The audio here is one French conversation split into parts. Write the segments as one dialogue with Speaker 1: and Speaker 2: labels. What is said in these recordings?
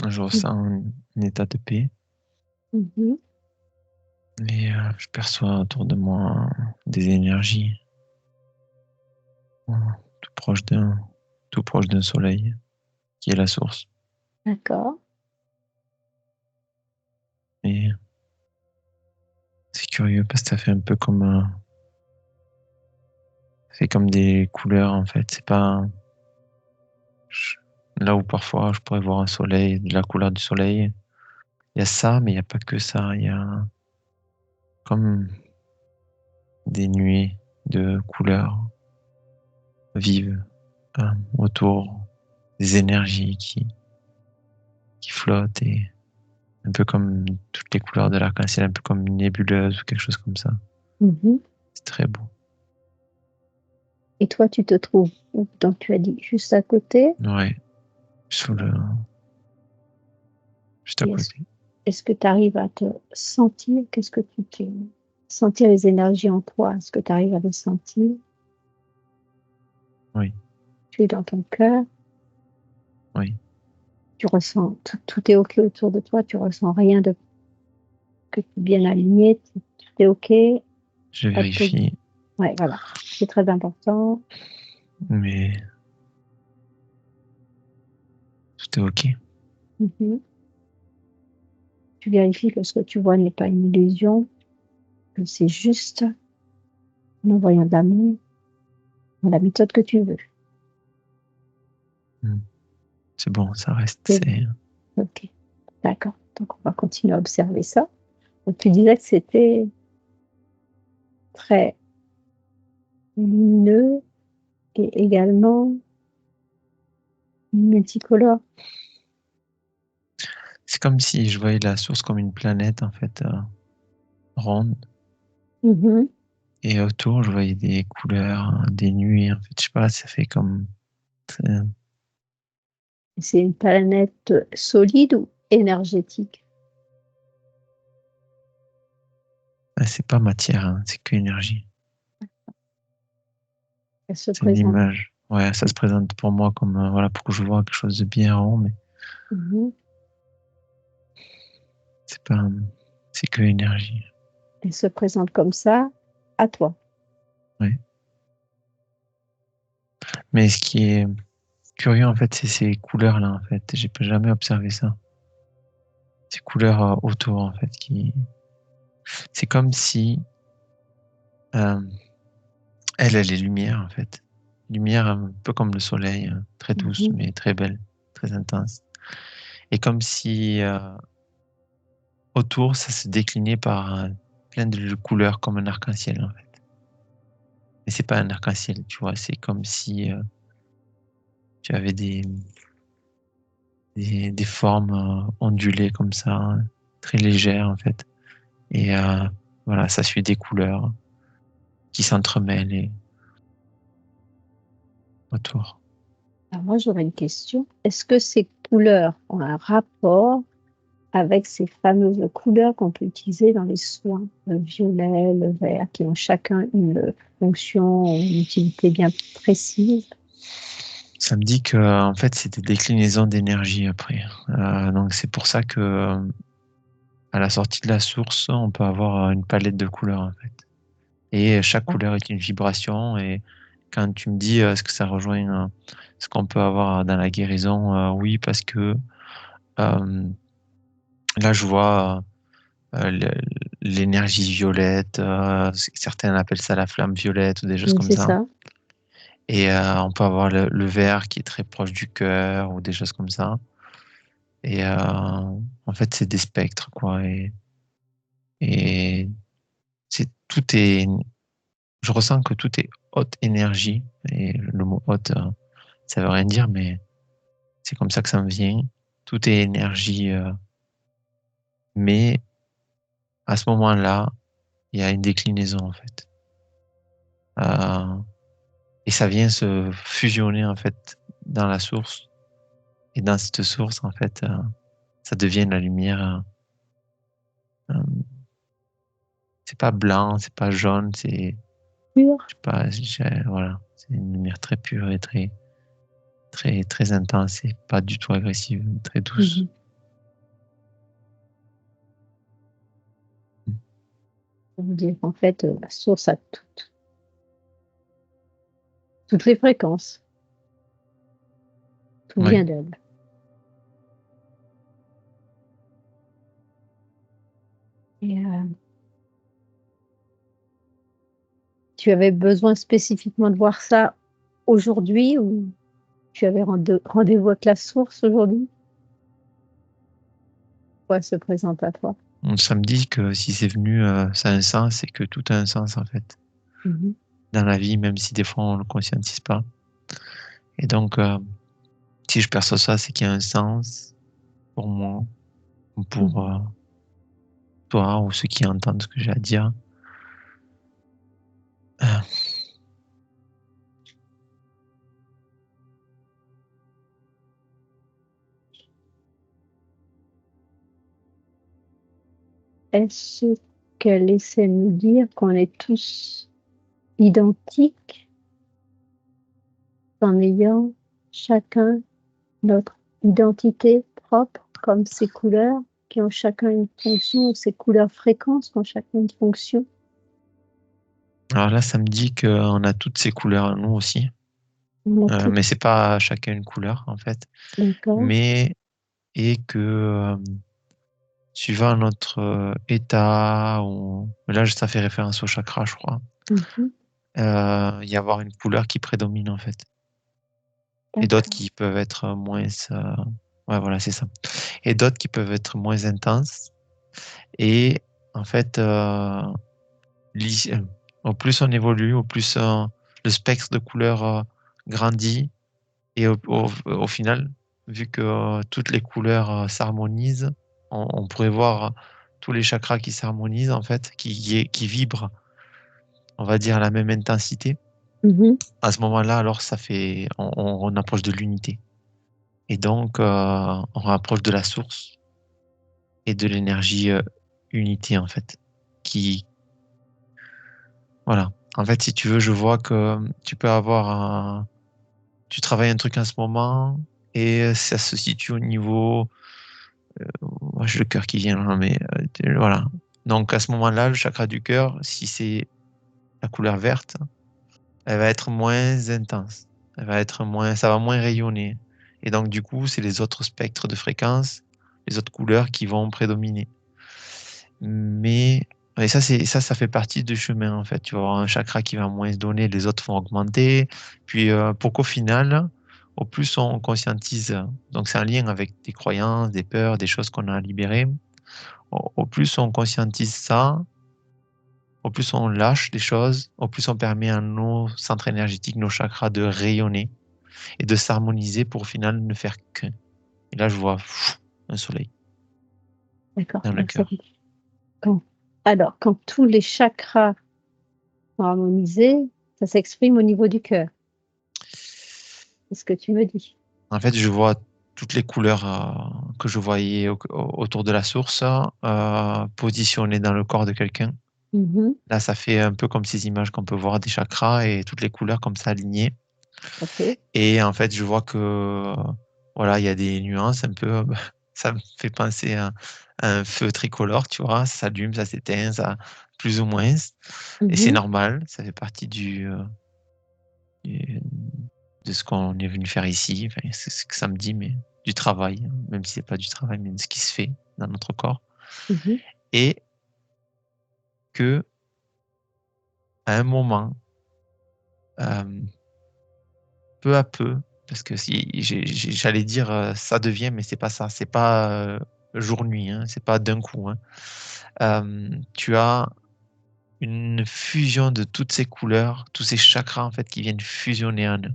Speaker 1: Je ressens un état de paix
Speaker 2: Mhm.
Speaker 1: et je perçois autour de moi des énergies euh, tout proche d'un tout proche d'un soleil qui est la source.
Speaker 2: D'accord.
Speaker 1: Et c'est curieux parce que ça fait un peu comme c'est comme des couleurs en fait. C'est pas je- là où parfois je pourrais voir un soleil, de la couleur du soleil. Il y a ça, mais il n'y a pas que ça. Il y a comme des nuées de couleurs vives autour, des énergies qui flottent et un peu comme toutes les couleurs de l'arc-en-ciel, un peu comme une nébuleuse ou quelque chose comme ça.
Speaker 2: Mhm.
Speaker 1: C'est très beau.
Speaker 2: Et toi, tu te trouves où? Donc, tu as dit juste à côté.
Speaker 1: Ouais, sous le, juste à
Speaker 2: Et
Speaker 1: côté.
Speaker 2: est-ce que tu arrives à te sentir? Qu'est-ce que tu sentir les énergies en toi? Est-ce que tu arrives à les sentir?
Speaker 1: Oui,
Speaker 2: Tu es dans ton cœur.
Speaker 1: oui.
Speaker 2: Tu ressens tout est OK autour de toi. Tu ressens rien de que tu es bien aligné. Tout est OK.
Speaker 1: Je
Speaker 2: Pas de pos-
Speaker 1: vérifie,
Speaker 2: Ouais, voilà. C'est très important.
Speaker 1: mais tout est OK.
Speaker 2: Mhm. Tu vérifies que ce que tu vois n'est pas une illusion, que c'est juste en envoyant de l'amour dans la méthode que tu veux.
Speaker 1: Hmm. C'est bon, ça reste.
Speaker 2: C'est bon. OK. D'accord. Donc, on va continuer à observer ça. Donc, tu disais que c'était très lumineux et également multicolore.
Speaker 1: C'est comme si je voyais la source comme une planète, en fait, ronde.
Speaker 2: Mhm.
Speaker 1: Et autour, je voyais des couleurs, des nuées. En fait, je sais pas, ça fait comme. euh,
Speaker 2: C'est une planète solide ou énergétique?
Speaker 1: c'est pas matière, hein, c'est que énergie.
Speaker 2: Elle se
Speaker 1: C'est une
Speaker 2: présente.
Speaker 1: image. Ouais, ça se présente pour moi comme, voilà, pour que je vois quelque chose de bien rond, mais
Speaker 2: Mhm.
Speaker 1: c'est pas, c'est que énergie.
Speaker 2: Elle se présente comme ça à toi.
Speaker 1: Ouais. Mais ce qui est curieux, en fait, c'est ces couleurs-là, en fait. J'ai jamais observé ça. Ces couleurs autour, en fait, c'est comme si, euh, elle est lumière, en fait. Lumière un peu comme le soleil, très douce,
Speaker 2: Mhm.
Speaker 1: mais très belle, très intense. Et comme si, autour, ça se déclinait par plein de couleurs comme un arc-en-ciel, en fait. Mais c'est pas un arc-en-ciel, tu vois. C'est comme si tu avais des formes ondulées comme ça, hein, très légères, en fait. Et voilà, ça suit des couleurs qui s'entremêlent autour.
Speaker 2: Alors moi, j'aurais une question. Est-ce que ces couleurs ont un rapport avec ces fameuses couleurs qu'on peut utiliser dans les soins, le violet, le vert, qui ont chacun une fonction ou une utilité bien précise?
Speaker 1: Ça me dit que en fait, c'est des déclinaisons d'énergie après. Donc c'est pour ça que à la sortie de la source, on peut avoir une palette de couleurs en fait. Et chaque
Speaker 2: Ah,
Speaker 1: couleur est une vibration. Et quand tu me dis est-ce que ça rejoint ce qu'on peut avoir dans la guérison, oui, parce que euh, là, je vois l'énergie violette. Certains appellent ça la flamme violette ou des choses
Speaker 2: oui,
Speaker 1: comme
Speaker 2: c'est
Speaker 1: ça.
Speaker 2: ça.
Speaker 1: Et on peut avoir le vert qui est très proche du cœur ou des choses comme ça. Et en fait, c'est des spectres, quoi. Et tout est, je ressens que tout est haute énergie. Et le mot haute, ça veut rien dire, mais c'est comme ça que ça me vient. Tout est énergie, mais à ce moment-là, il y a une déclinaison, en fait. Euh, et ça vient se fusionner, en fait, dans la source. Et dans cette source, en fait, ça devient la lumière. Euh, c'est pas blanc, c'est pas jaune,
Speaker 2: Pur.
Speaker 1: je sais pas, voilà, c'est une lumière très pure et très, très, très intense et pas du tout agressive, très douce.
Speaker 2: Mhm. Ça veut dire qu'en fait, la source a toutes les fréquences. Tout
Speaker 1: Oui.
Speaker 2: vient d'elle. Et tu avais besoin spécifiquement de voir ça aujourd'hui ou tu avais rendez-vous avec la source aujourd'hui? Pourquoi elle se présente à toi?
Speaker 1: Ça me dit que si c'est venu, ça a un sens et que tout a un sens, en fait,
Speaker 2: Mmh.
Speaker 1: dans la vie, même si des fois on le conscientise pas. Et donc, si je perçois ça, c'est qu'il y a un sens pour moi, ou pour
Speaker 2: Mmh.
Speaker 1: toi, ou ceux qui entendent ce que j'ai à dire. Euh,
Speaker 2: Est-ce qu'elle essaie de nous dire qu'on est tous identiques en ayant chacun notre identité propre, comme ces couleurs qui ont chacun une fonction, ou ces couleurs fréquences qui ont chacun une fonction?
Speaker 1: Alors là, ça me dit qu'on a toutes ces couleurs, nous aussi.
Speaker 2: On a
Speaker 1: Mais
Speaker 2: toutes,
Speaker 1: c'est pas chacun une couleur, en fait.
Speaker 2: d'accord?
Speaker 1: Mais, et que, suivant notre état, ou là, ça fait référence au chakra, je crois,
Speaker 2: Mmh.
Speaker 1: y avoir une couleur qui prédomine, en fait. Et d'autres
Speaker 2: D'accord.
Speaker 1: qui peuvent être moins, ouais, voilà, c'est ça. Et d'autres qui peuvent être moins intenses. Et en fait, au plus on évolue, au plus le spectre de couleurs grandit. Et au final, vu que toutes les couleurs s'harmonisent, on pourrait voir tous les chakras qui s'harmonisent, en fait, qui vibrent, on va dire, à la même intensité.
Speaker 2: Mmh.
Speaker 1: À ce moment-là, alors, on approche de l'unité. Et donc, on rapproche de la source et de l'énergie unité, en fait. Qui, voilà. En fait, si tu veux, je vois que tu peux avoir tu travailles un truc en ce moment et ça se situe au niveau, moi j'ai le cœur qui vient là, mais voilà. Donc à ce moment-là, le chakra du cœur, si c'est la couleur verte, elle va être moins intense. Ça va moins rayonner. Et donc du coup, c'est les autres spectres de fréquences, les autres couleurs qui vont prédominer. Mais et ça fait partie du chemin en fait. Tu vas avoir un chakra qui va moins se donner, les autres vont augmenter. Puis pour qu'au final, au plus on conscientise, donc c'est un lien avec des croyances, des peurs, des choses qu'on a libérées. Au plus on conscientise ça, au plus on lâche des choses, au plus on permet à nos centres énergétiques, nos chakras de rayonner et de s'harmoniser pour au final ne faire qu'un. Et là, je vois un soleil
Speaker 2: D'accord,
Speaker 1: dans le
Speaker 2: donc ça
Speaker 1: cœur.
Speaker 2: veut dire quand quand tous les chakras sont harmonisés, ça s'exprime au niveau du cœur, c'est ce que tu me dis?
Speaker 1: En fait, je vois toutes les couleurs que je voyais autour de la source positionnées dans le corps de quelqu'un.
Speaker 2: Mmh.
Speaker 1: Là, ça fait un peu comme ces images qu'on peut voir des chakras et toutes les couleurs comme ça alignées.
Speaker 2: OK.
Speaker 1: Et en fait, je vois que voilà, il y a des nuances un peu. Ça me fait penser à un feu tricolore, tu vois. Ça s'allume, ça s'éteint, ça plus ou moins. Et c'est
Speaker 2: Mmh.
Speaker 1: normal, ça fait partie du- de ce qu'on est venu faire ici. Enfin, c'est ce que ça me dit, mais du travail, hein, même si c'est pas du travail, mais de ce qui se fait dans notre corps.
Speaker 2: Mmh.
Speaker 1: Et que à un moment, euh, peu à peu, parce que si j'allais dire ça devient, mais c'est pas ça, c'est pas jour-nuit, hein, c'est pas d'un coup, hein. Tu as une fusion de toutes ces couleurs, tous ces chakras en fait qui viennent fusionner en eux.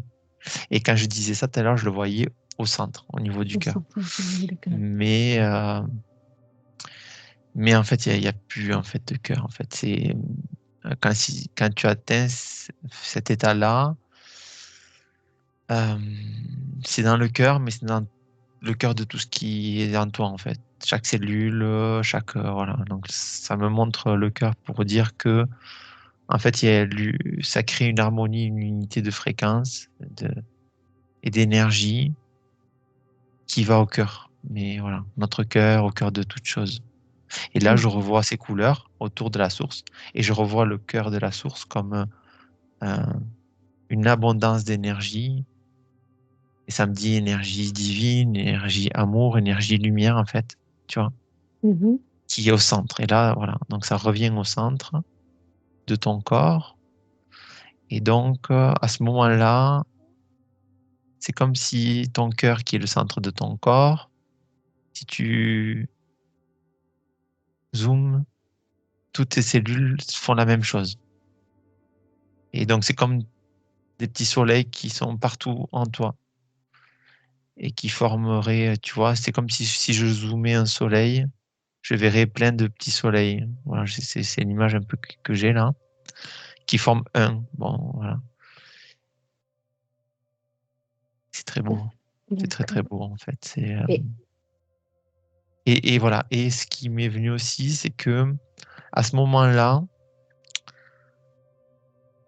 Speaker 1: Et quand je disais ça tout à l'heure, je le voyais au centre, au niveau du
Speaker 2: Au
Speaker 1: cœur.
Speaker 2: centre du niveau du cœur.
Speaker 1: Mais mais en fait, il y a plus en fait de cœur. En fait, c'est quand tu atteins cet état-là, euh, c'est dans le cœur, mais c'est dans le cœur de tout ce qui est en toi en fait. Chaque cellule, chaque voilà. Donc ça me montre le cœur pour dire que en fait, ça crée une harmonie, une unité de fréquence et d'énergie qui va au cœur. Mais voilà, notre cœur, au cœur de toute chose. Et là, je
Speaker 2: Mmh.
Speaker 1: revois ces couleurs autour de la source et je revois le cœur de la source comme une abondance d'énergie. Et ça me dit énergie divine, énergie amour, énergie lumière, en fait, tu vois,
Speaker 2: Mmh.
Speaker 1: qui est au centre. Et là, voilà, donc ça revient au centre de ton corps. Et donc, à ce moment-là, c'est comme si ton cœur, qui est le centre de ton corps, si tu zoomes, toutes tes cellules font la même chose. Et donc, c'est comme des petits soleils qui sont partout en toi et qui formeraient, tu vois, c'est comme si je zoomais un soleil, je verrais plein de petits soleils. Voilà, c'est une image un peu que j'ai là, qui forment un. Bon, voilà, c'est très beau. C'est très
Speaker 2: D'accord.
Speaker 1: très beau en fait.
Speaker 2: Et
Speaker 1: Et voilà. Et ce qui m'est venu aussi, c'est que à ce moment-là,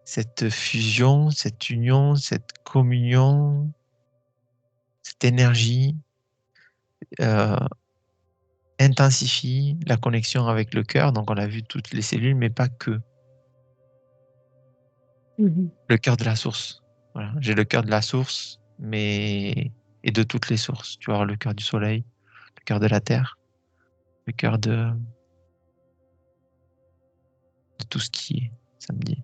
Speaker 1: cette fusion, cette union, cette communion, cette énergie euh, intensifie la connexion avec le cœur. Donc on a vu toutes les cellules, mais pas que.
Speaker 2: mmh.
Speaker 1: Le cœur de la source. Voilà. J'ai le cœur de la source, mais et de toutes les sources. Tu vois, le cœur du soleil, le cœur de la terre, le cœur de tout ce qui est samedi.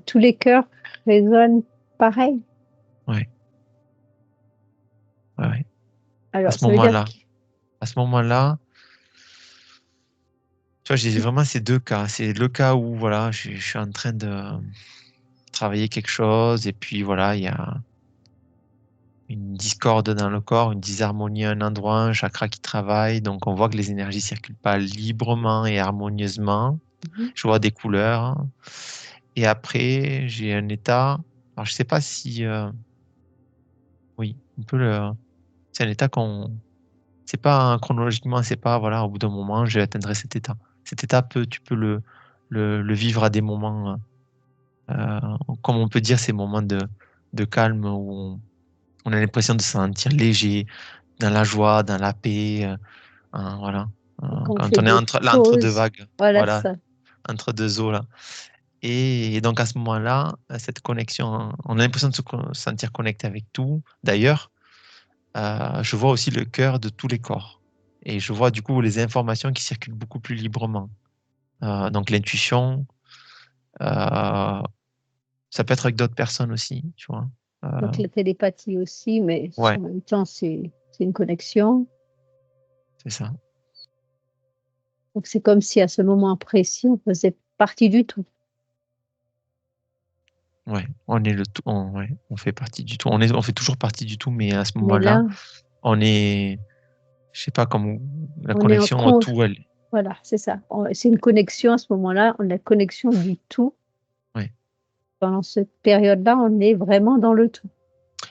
Speaker 2: Tous les cœurs résonnent pareil?
Speaker 1: Ouais, ouais, ouais. À
Speaker 2: Alors
Speaker 1: ce
Speaker 2: ça veut dire
Speaker 1: moment-là,
Speaker 2: que
Speaker 1: à ce moment-là, tu vois, j'ai vraiment ces deux cas. C'est le cas où voilà, je suis en train de travailler quelque chose et puis voilà, il y a une discorde dans le corps, une disharmonie à un endroit, un chakra qui travaille. Donc on voit que les énergies circulent pas librement et harmonieusement.
Speaker 2: mmh
Speaker 1: Je vois des couleurs. Et après, j'ai un état. Alors je sais pas si, oui, un peu le. C'est un état qu'on. C'est pas chronologiquement, c'est pas voilà, au bout d'un moment, je atteindrai cet état. Cet état tu peux le vivre à des moments, euh, comme on peut dire, ces moments de calme où on a l'impression de se sentir léger, dans la joie, dans la paix, voilà.
Speaker 2: quand on
Speaker 1: Quand
Speaker 2: fait
Speaker 1: on est
Speaker 2: des
Speaker 1: là, entre deux
Speaker 2: pauses,
Speaker 1: vagues,
Speaker 2: voilà
Speaker 1: voilà,
Speaker 2: ça.
Speaker 1: entre deux eaux là. Et donc à ce moment-là, cette connexion, on a l'impression de se sentir connecté avec tout. D'ailleurs, je vois aussi le cœur de tous les corps. Et je vois du coup les informations qui circulent beaucoup plus librement. Donc l'intuition, euh, ça peut être avec d'autres personnes aussi, tu vois.
Speaker 2: Donc la télépathie aussi, mais
Speaker 1: Ouais,
Speaker 2: en même temps c'est une connexion.
Speaker 1: c'est ça.
Speaker 2: Donc c'est comme si à ce moment précis, on faisait partie du tout.
Speaker 1: Ouais, on est le tout, ouais, on fait partie du tout. On fait toujours partie du tout, mais à ce
Speaker 2: Mais
Speaker 1: moment-là,
Speaker 2: là,
Speaker 1: on est, je sais pas comment, la
Speaker 2: on est en
Speaker 1: connexion au
Speaker 2: con
Speaker 1: tout, elle,
Speaker 2: voilà, c'est ça. On c'est une connexion à ce moment-là, on a la connexion du tout.
Speaker 1: ouais.
Speaker 2: Pendant cette période-là, on est vraiment dans le tout.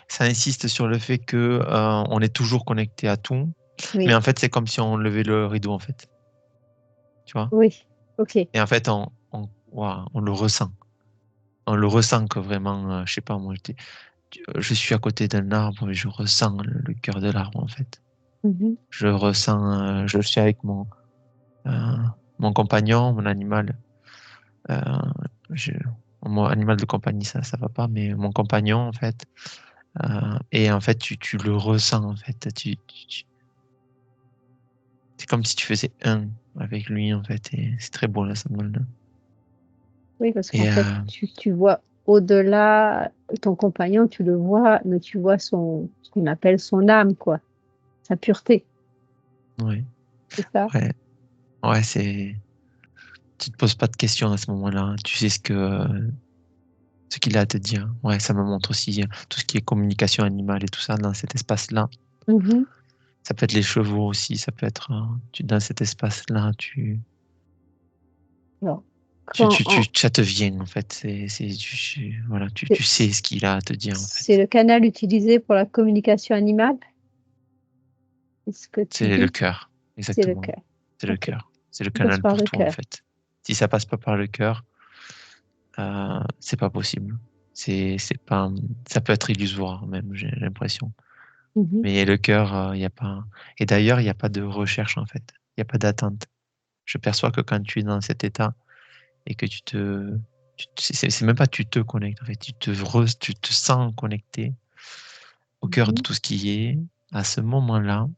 Speaker 1: Ça insiste sur le fait que on est toujours connecté à tout, mais
Speaker 2: Oui,
Speaker 1: en fait, c'est comme si on levait le rideau, en fait, tu vois.
Speaker 2: oui, OK.
Speaker 1: Et en fait, ouah, on le ressent. On le ressent que vraiment, je sais pas, moi, je suis à côté d'un arbre et je ressens le cœur de l'arbre, en fait.
Speaker 2: Mmh.
Speaker 1: Je ressens, je suis avec euh, mon compagnon, mon animal. euh, je- Mon animal de compagnie, ça va pas, mais mon compagnon, en fait. Et en fait, tu le ressens, en fait. C'est comme si tu faisais un avec lui, en fait. Et c'est très beau, là, ça me donne.
Speaker 2: Oui, parce qu'en
Speaker 1: Et
Speaker 2: fait, tu vois au-delà ton compagnon, tu le vois, mais tu vois son ce qu'on appelle son âme, quoi, sa pureté,
Speaker 1: ouais,
Speaker 2: c'est ça?
Speaker 1: ouais, ouais, tu te poses pas de questions à ce moment-là, hein. Tu sais ce qu'il a à te dire. Ouais, ça me montre aussi tout ce qui est communication animale et tout ça dans cet espace-là.
Speaker 2: Mmh.
Speaker 1: Ça peut être les chevaux aussi, ça peut être, dans cet espace-là,
Speaker 2: Alors, quand on
Speaker 1: ça te vient, en fait. Voilà, tu sais ce qu'il a à te dire, en
Speaker 2: c'est
Speaker 1: fait.
Speaker 2: le canal utilisé pour la communication animale? C'est ce que tu
Speaker 1: C'est le
Speaker 2: dis?
Speaker 1: cœur,
Speaker 2: C'est le
Speaker 1: exactement.
Speaker 2: cœur.
Speaker 1: C'est le
Speaker 2: OK,
Speaker 1: cœur. C'est le
Speaker 2: ça passe
Speaker 1: canal
Speaker 2: par
Speaker 1: pour
Speaker 2: le
Speaker 1: tout, en
Speaker 2: cœur.
Speaker 1: fait. Si ça passe pas par le cœur, c'est pas possible. C'est pas, ça peut être illusoire, même, j'ai l'impression.
Speaker 2: Mmh.
Speaker 1: Mais le cœur, il y a pas. Et d'ailleurs, il n'y a pas de recherche, en fait. Il n'y a pas d'attente. Je perçois que quand tu es dans cet état et que c'est même pas tu te connectes, en fait, tu te sens connecté au cœur de
Speaker 2: Mhm.
Speaker 1: tout ce qui est, à ce moment-là,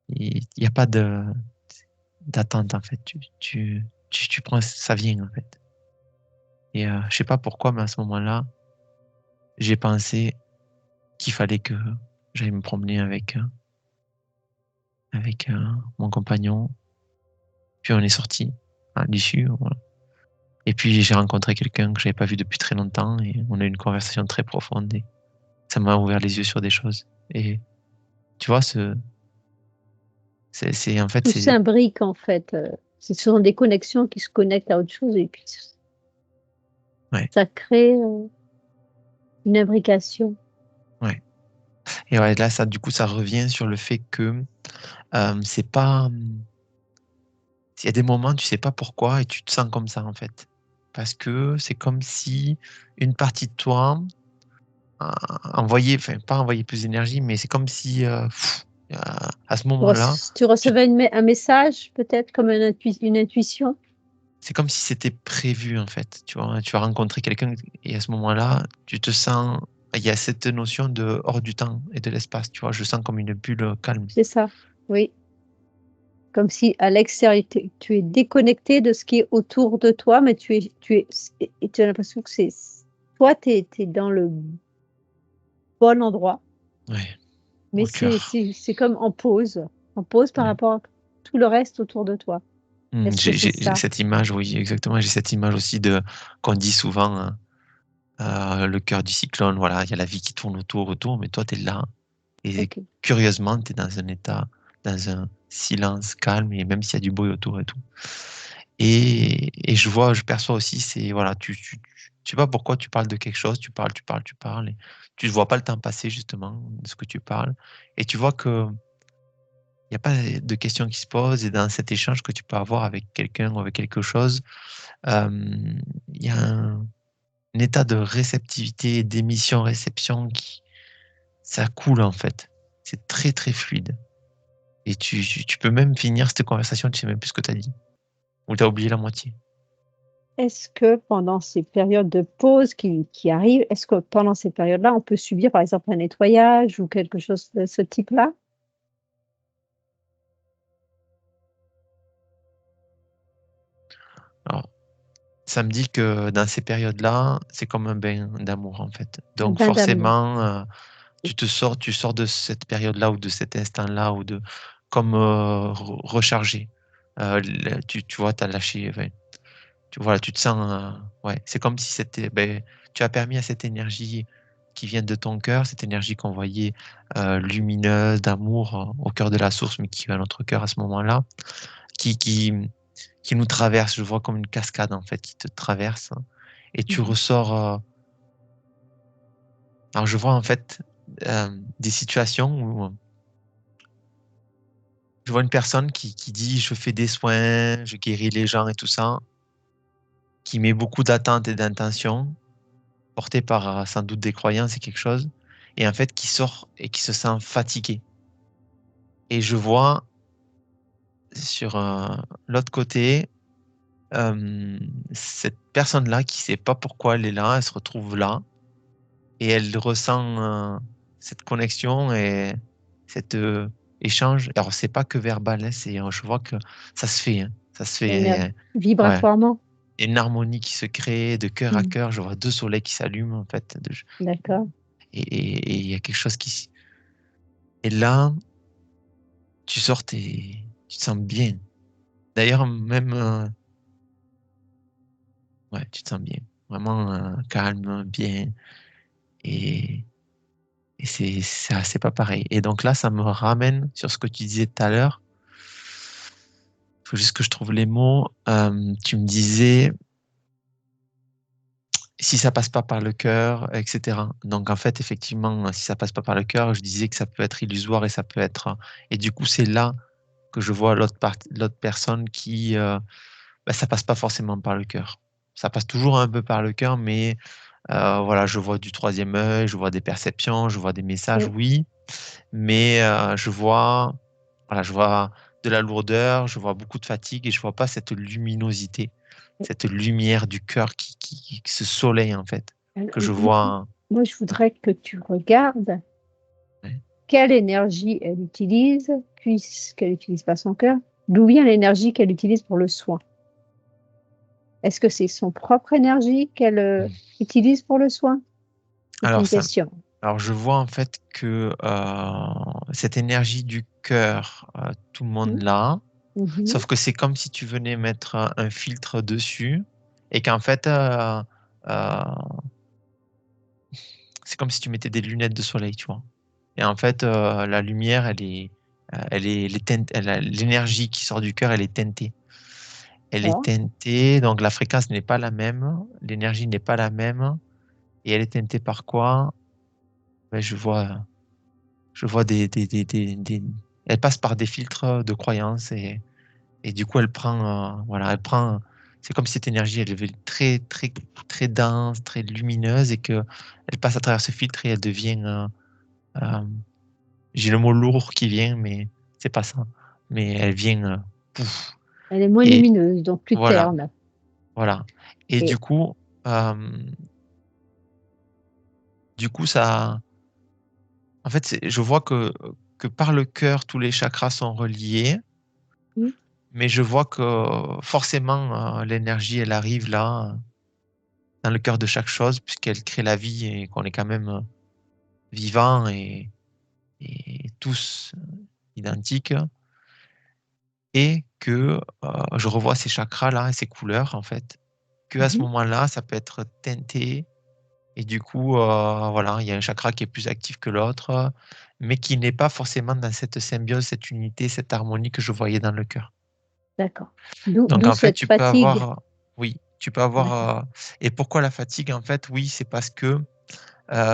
Speaker 1: il n'y a pas d'attente, en fait. Tu prends, ça vient, en fait. Et je sais pas pourquoi, mais à ce moment-là, j'ai pensé qu'il fallait que j'aille me promener avec mon compagnon. Puis on est sorti à l'issue, voilà. Et puis j'ai rencontré quelqu'un que j'avais pas vu depuis très longtemps et on a eu une conversation très profonde et ça m'a ouvert les yeux sur des choses. Et tu vois, c'est en fait,
Speaker 2: Tout
Speaker 1: c'est,
Speaker 2: s'imbrique en fait. Ce sont des connexions qui se connectent à autre chose et puis
Speaker 1: ouais,
Speaker 2: ça crée une imbrication.
Speaker 1: ouais. Et ouais, là, ça, du coup, ça revient sur le fait que c'est pas, il y a des moments, tu sais pas pourquoi et tu te sens comme ça, en fait. Parce que c'est comme si une partie de toi envoyait, enfin, pas envoyait plus d'énergie, mais c'est comme si, à ce moment-là,
Speaker 2: Tu
Speaker 1: tu
Speaker 2: recevais un message peut-être comme une intuition.
Speaker 1: c'est comme si c'était prévu en fait. Tu vois, tu vas rencontrer quelqu'un et à ce moment-là, tu te sens. Il y a cette notion de hors du temps et de l'espace. Tu vois, je sens comme une bulle calme.
Speaker 2: C'est ça, oui. Comme si à l'extérieur, tu es déconnecté de ce qui est autour de toi, mais et tu as l'impression que toi, tu es dans le bon endroit,
Speaker 1: Ouais,
Speaker 2: mais
Speaker 1: au cœur.
Speaker 2: c'est comme en pause par
Speaker 1: Ouais.
Speaker 2: rapport à tout le reste autour de toi. Est-ce que c'est
Speaker 1: J'ai
Speaker 2: ça?
Speaker 1: cette image, oui, exactement. J'ai cette image aussi de qu'on dit souvent le cœur du cyclone. Voilà, il y a la vie qui tourne autour, mais toi, tu es là. Et
Speaker 2: Ok.
Speaker 1: curieusement, tu es dans un état, dans un silence calme, et même s'il y a du bruit autour et tout. Et je perçois aussi, c'est, voilà, tu sais pas pourquoi tu parles de quelque chose, tu parles, et tu ne vois pas le temps passer, justement, de ce que tu parles. Et tu vois que il n'y a pas de questions qui se posent, et dans cet échange que tu peux avoir avec quelqu'un ou avec quelque chose, euh, il y a un état de réceptivité, d'émission-réception ça coule, en fait. C'est très, très fluide. Et tu peux même finir cette conversation, tu sais même plus ce que tu as dit. Ou tu as oublié la moitié.
Speaker 2: Est-ce que pendant ces périodes de pause qui arrivent, est-ce que pendant ces périodes-là, on peut subir par exemple un nettoyage ou quelque chose de ce type-là?
Speaker 1: Alors, ça me dit que dans ces périodes-là, c'est comme un bain d'amour, en fait.
Speaker 2: Un
Speaker 1: Donc
Speaker 2: bain d'amour.
Speaker 1: forcément, tu sors de cette période-là ou de cet instant-là ou de comme rechargé. Tu vois, tu as lâché, enfin, voilà, tu te sens, ouais, c'est comme si c'était, ben, tu as permis à cette énergie qui vient de ton cœur, cette énergie qu'on voyait lumineuse, d'amour au cœur de la source, mais qui va à notre cœur à ce moment-là, qui, qui, qui nous traverse. Je vois comme une cascade en fait qui te traverse et tu
Speaker 2: Mhm.
Speaker 1: ressors. Alors je vois en fait des situations où je vois une personne qui dit je fais des soins, je guéris les gens et tout ça, qui met beaucoup d'attentes et d'intentions porté par sans doute des croyances et quelque chose, et en fait qui sort et qui se sent fatigué. Et je vois sur l'autre côté cette personne-là qui sait pas pourquoi elle est là, elle se retrouve là, et elle ressent cette connexion et cet échange. Alors c'est pas que verbal, hein, je vois que ça se fait, hein, ça se fait, ouais.
Speaker 2: Vibratoirement.
Speaker 1: Il y a une harmonie qui se crée de cœur à
Speaker 2: Mhm.
Speaker 1: cœur. Je vois deux soleils qui s'allument en fait,
Speaker 2: D'accord.
Speaker 1: et il y a quelque chose et là, tu sors, tu te sens bien. D'ailleurs, même, ouais, tu te sens bien. Vraiment calme, bien. Et, et c'est pas pareil. Et donc là, ça me ramène sur ce que tu disais tout à l'heure. Il faut juste que je trouve les mots. Tu me disais, si ça passe pas par le cœur, etc. Donc en fait, effectivement, si ça passe pas par le cœur, je disais que ça peut être illusoire et ça peut être. Et du coup, c'est là que je vois l'autre personne qui, bah, ça passe pas forcément par le cœur. Ça passe toujours un peu par le cœur, mais voilà, je vois du troisième œil, je vois des perceptions, je vois des messages,
Speaker 2: Oui.
Speaker 1: oui, mais voilà, je vois de la lourdeur, je vois beaucoup de fatigue et je vois pas cette luminosité, cette lumière du cœur ce soleil en fait, que je vois.
Speaker 2: Moi, je voudrais que tu regardes
Speaker 1: Ouais.
Speaker 2: quelle énergie elle utilise, puisqu'elle n'utilise pas son cœur, d'où vient l'énergie qu'elle utilise pour le soin. Est-ce que c'est son propre énergie qu'elle utilise pour le soin? C'est
Speaker 1: Alors
Speaker 2: une
Speaker 1: ça,
Speaker 2: question.
Speaker 1: alors je vois en fait que cette énergie du cœur, tout le monde
Speaker 2: Mhm.
Speaker 1: l'a,
Speaker 2: Mhm.
Speaker 1: sauf que c'est comme si tu venais mettre un filtre dessus et qu'en fait euh, c'est comme si tu mettais des lunettes de soleil, tu vois. Et en fait, la lumière, l'énergie qui sort du cœur, elle est teintée. Elle est
Speaker 2: D'accord.
Speaker 1: teintée, donc la fréquence n'est pas la même, l'énergie n'est pas la même. Et elle est teintée par quoi? Ben, je vois elle passe par des filtres de croyances et du coup, elle prend, voilà, elle prend, c'est comme si cette énergie, elle est très, très, très dense, très lumineuse et que elle passe à travers ce filtre et elle devient, euh, j'ai le mot lourd qui vient, mais c'est pas ça. Mais elle vient, pouf,
Speaker 2: Elle est moins
Speaker 1: et
Speaker 2: lumineuse, donc plus
Speaker 1: voilà,
Speaker 2: terne.
Speaker 1: voilà. Et
Speaker 2: Et
Speaker 1: euh, du coup, ça, en fait, je vois que par le cœur, tous les chakras sont reliés,
Speaker 2: mhm,
Speaker 1: mais je vois que forcément, l'énergie, elle arrive là, dans le cœur de chaque chose, puisqu'elle crée la vie et qu'on est quand même vivants et tous identiques. Et que je revois ces chakras-là et ces couleurs, en fait, que à ce
Speaker 2: mhm.
Speaker 1: moment-là, ça peut être teinté. Et du coup, voilà, il y a un chakra qui est plus actif que l'autre, mais qui n'est pas forcément dans cette symbiose, cette unité, cette harmonie que je voyais dans le cœur.
Speaker 2: D'accord.
Speaker 1: Donc,
Speaker 2: D'où
Speaker 1: en fait,
Speaker 2: cette
Speaker 1: tu peux
Speaker 2: fatigue.
Speaker 1: avoir, oui, tu peux avoir.
Speaker 2: D'accord.
Speaker 1: Et pourquoi la fatigue? En fait, oui, c'est parce que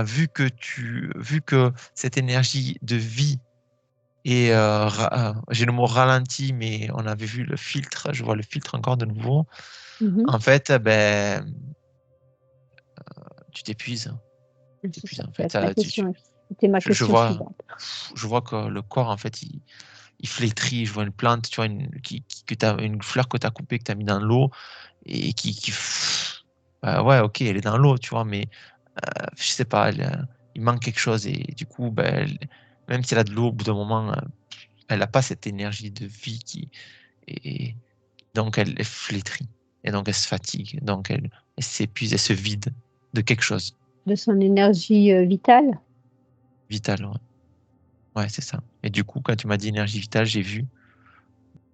Speaker 1: vu que cette énergie de vie et j'ai le mot ralenti, mais on avait vu le filtre, je vois le filtre encore de nouveau.
Speaker 2: Mhm.
Speaker 1: En fait, ben, tu t'épuises. Tu
Speaker 2: C'est
Speaker 1: t'épuises,
Speaker 2: ça.
Speaker 1: en
Speaker 2: Ça va
Speaker 1: fait.
Speaker 2: être ma question. C'était ma
Speaker 1: Je
Speaker 2: question
Speaker 1: vois,
Speaker 2: suivante.
Speaker 1: je vois que le corps, en fait, il flétrit. Je vois une plante, tu vois, une fleur que tu as coupée, que tu as mis dans l'eau et ouais, ok, elle est dans l'eau, tu vois, mais je sais pas, il manque quelque chose et du coup, ben, même si elle a de l'eau, au bout d'un moment, elle n'a pas cette énergie de vie et donc elle flétrit et donc elle se fatigue, donc elle s'épuise, elle se vide de quelque chose
Speaker 2: De son énergie vitale?
Speaker 1: vital. Ouais, ouais, c'est ça. Et du coup, quand tu m'as dit énergie vitale, j'ai vu,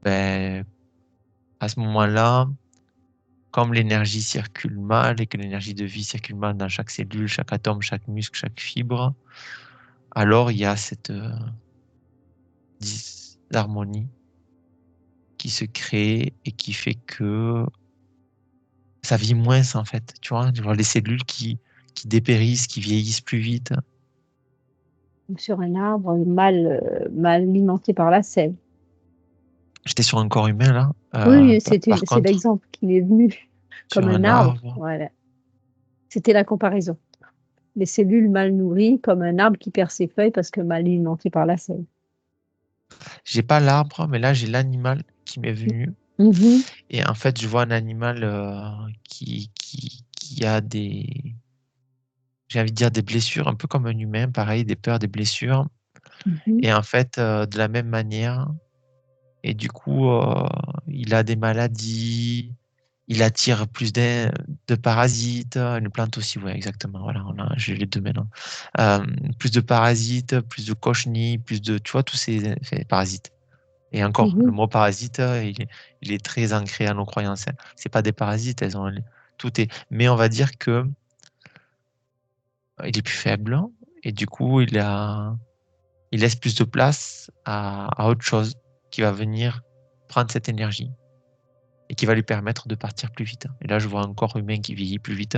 Speaker 1: ben, à ce moment-là, comme l'énergie circule mal et que l'énergie de vie circule mal dans chaque cellule, chaque atome, chaque muscle, chaque fibre, alors il y a cette disharmonie qui se crée et qui fait que ça vit moins en fait. Tu vois les cellules qui dépérissent, qui vieillissent plus vite.
Speaker 2: Sur un arbre mal alimenté par la sève.
Speaker 1: J'étais sur un corps humain là.
Speaker 2: Oui,
Speaker 1: Par
Speaker 2: c'est
Speaker 1: contre,
Speaker 2: l'exemple qui m'est venu comme
Speaker 1: sur
Speaker 2: un
Speaker 1: un
Speaker 2: arbre.
Speaker 1: arbre,
Speaker 2: Voilà. C'était la comparaison. Les cellules mal nourries comme un arbre qui perd ses feuilles parce que mal alimenté par la sève.
Speaker 1: j'ai pas l'arbre, mais là j'ai l'animal qui m'est venu.
Speaker 2: Mhm,
Speaker 1: Et en fait, je vois un animal qui a j'ai envie de dire des blessures, un peu comme un humain, pareil, des peurs, des blessures.
Speaker 2: mhm,
Speaker 1: Et en fait, de la même manière, et du coup, il a des maladies, il attire de parasites, une plante aussi, ouais, exactement. Voilà, j'ai les deux maintenant. Euh, Plus de parasites, plus de cochenilles, tu vois, tous ces parasites. Et encore, le
Speaker 2: mhm,
Speaker 1: mot parasite, il est très ancré à nos croyances, hein. C'est pas des parasites, tout est. Mais on va dire que il est plus faible et du coup, il laisse plus de place à autre chose qui va venir prendre cette énergie et qui va lui permettre de partir plus vite. Et là, je vois un corps humain qui vieillit plus vite,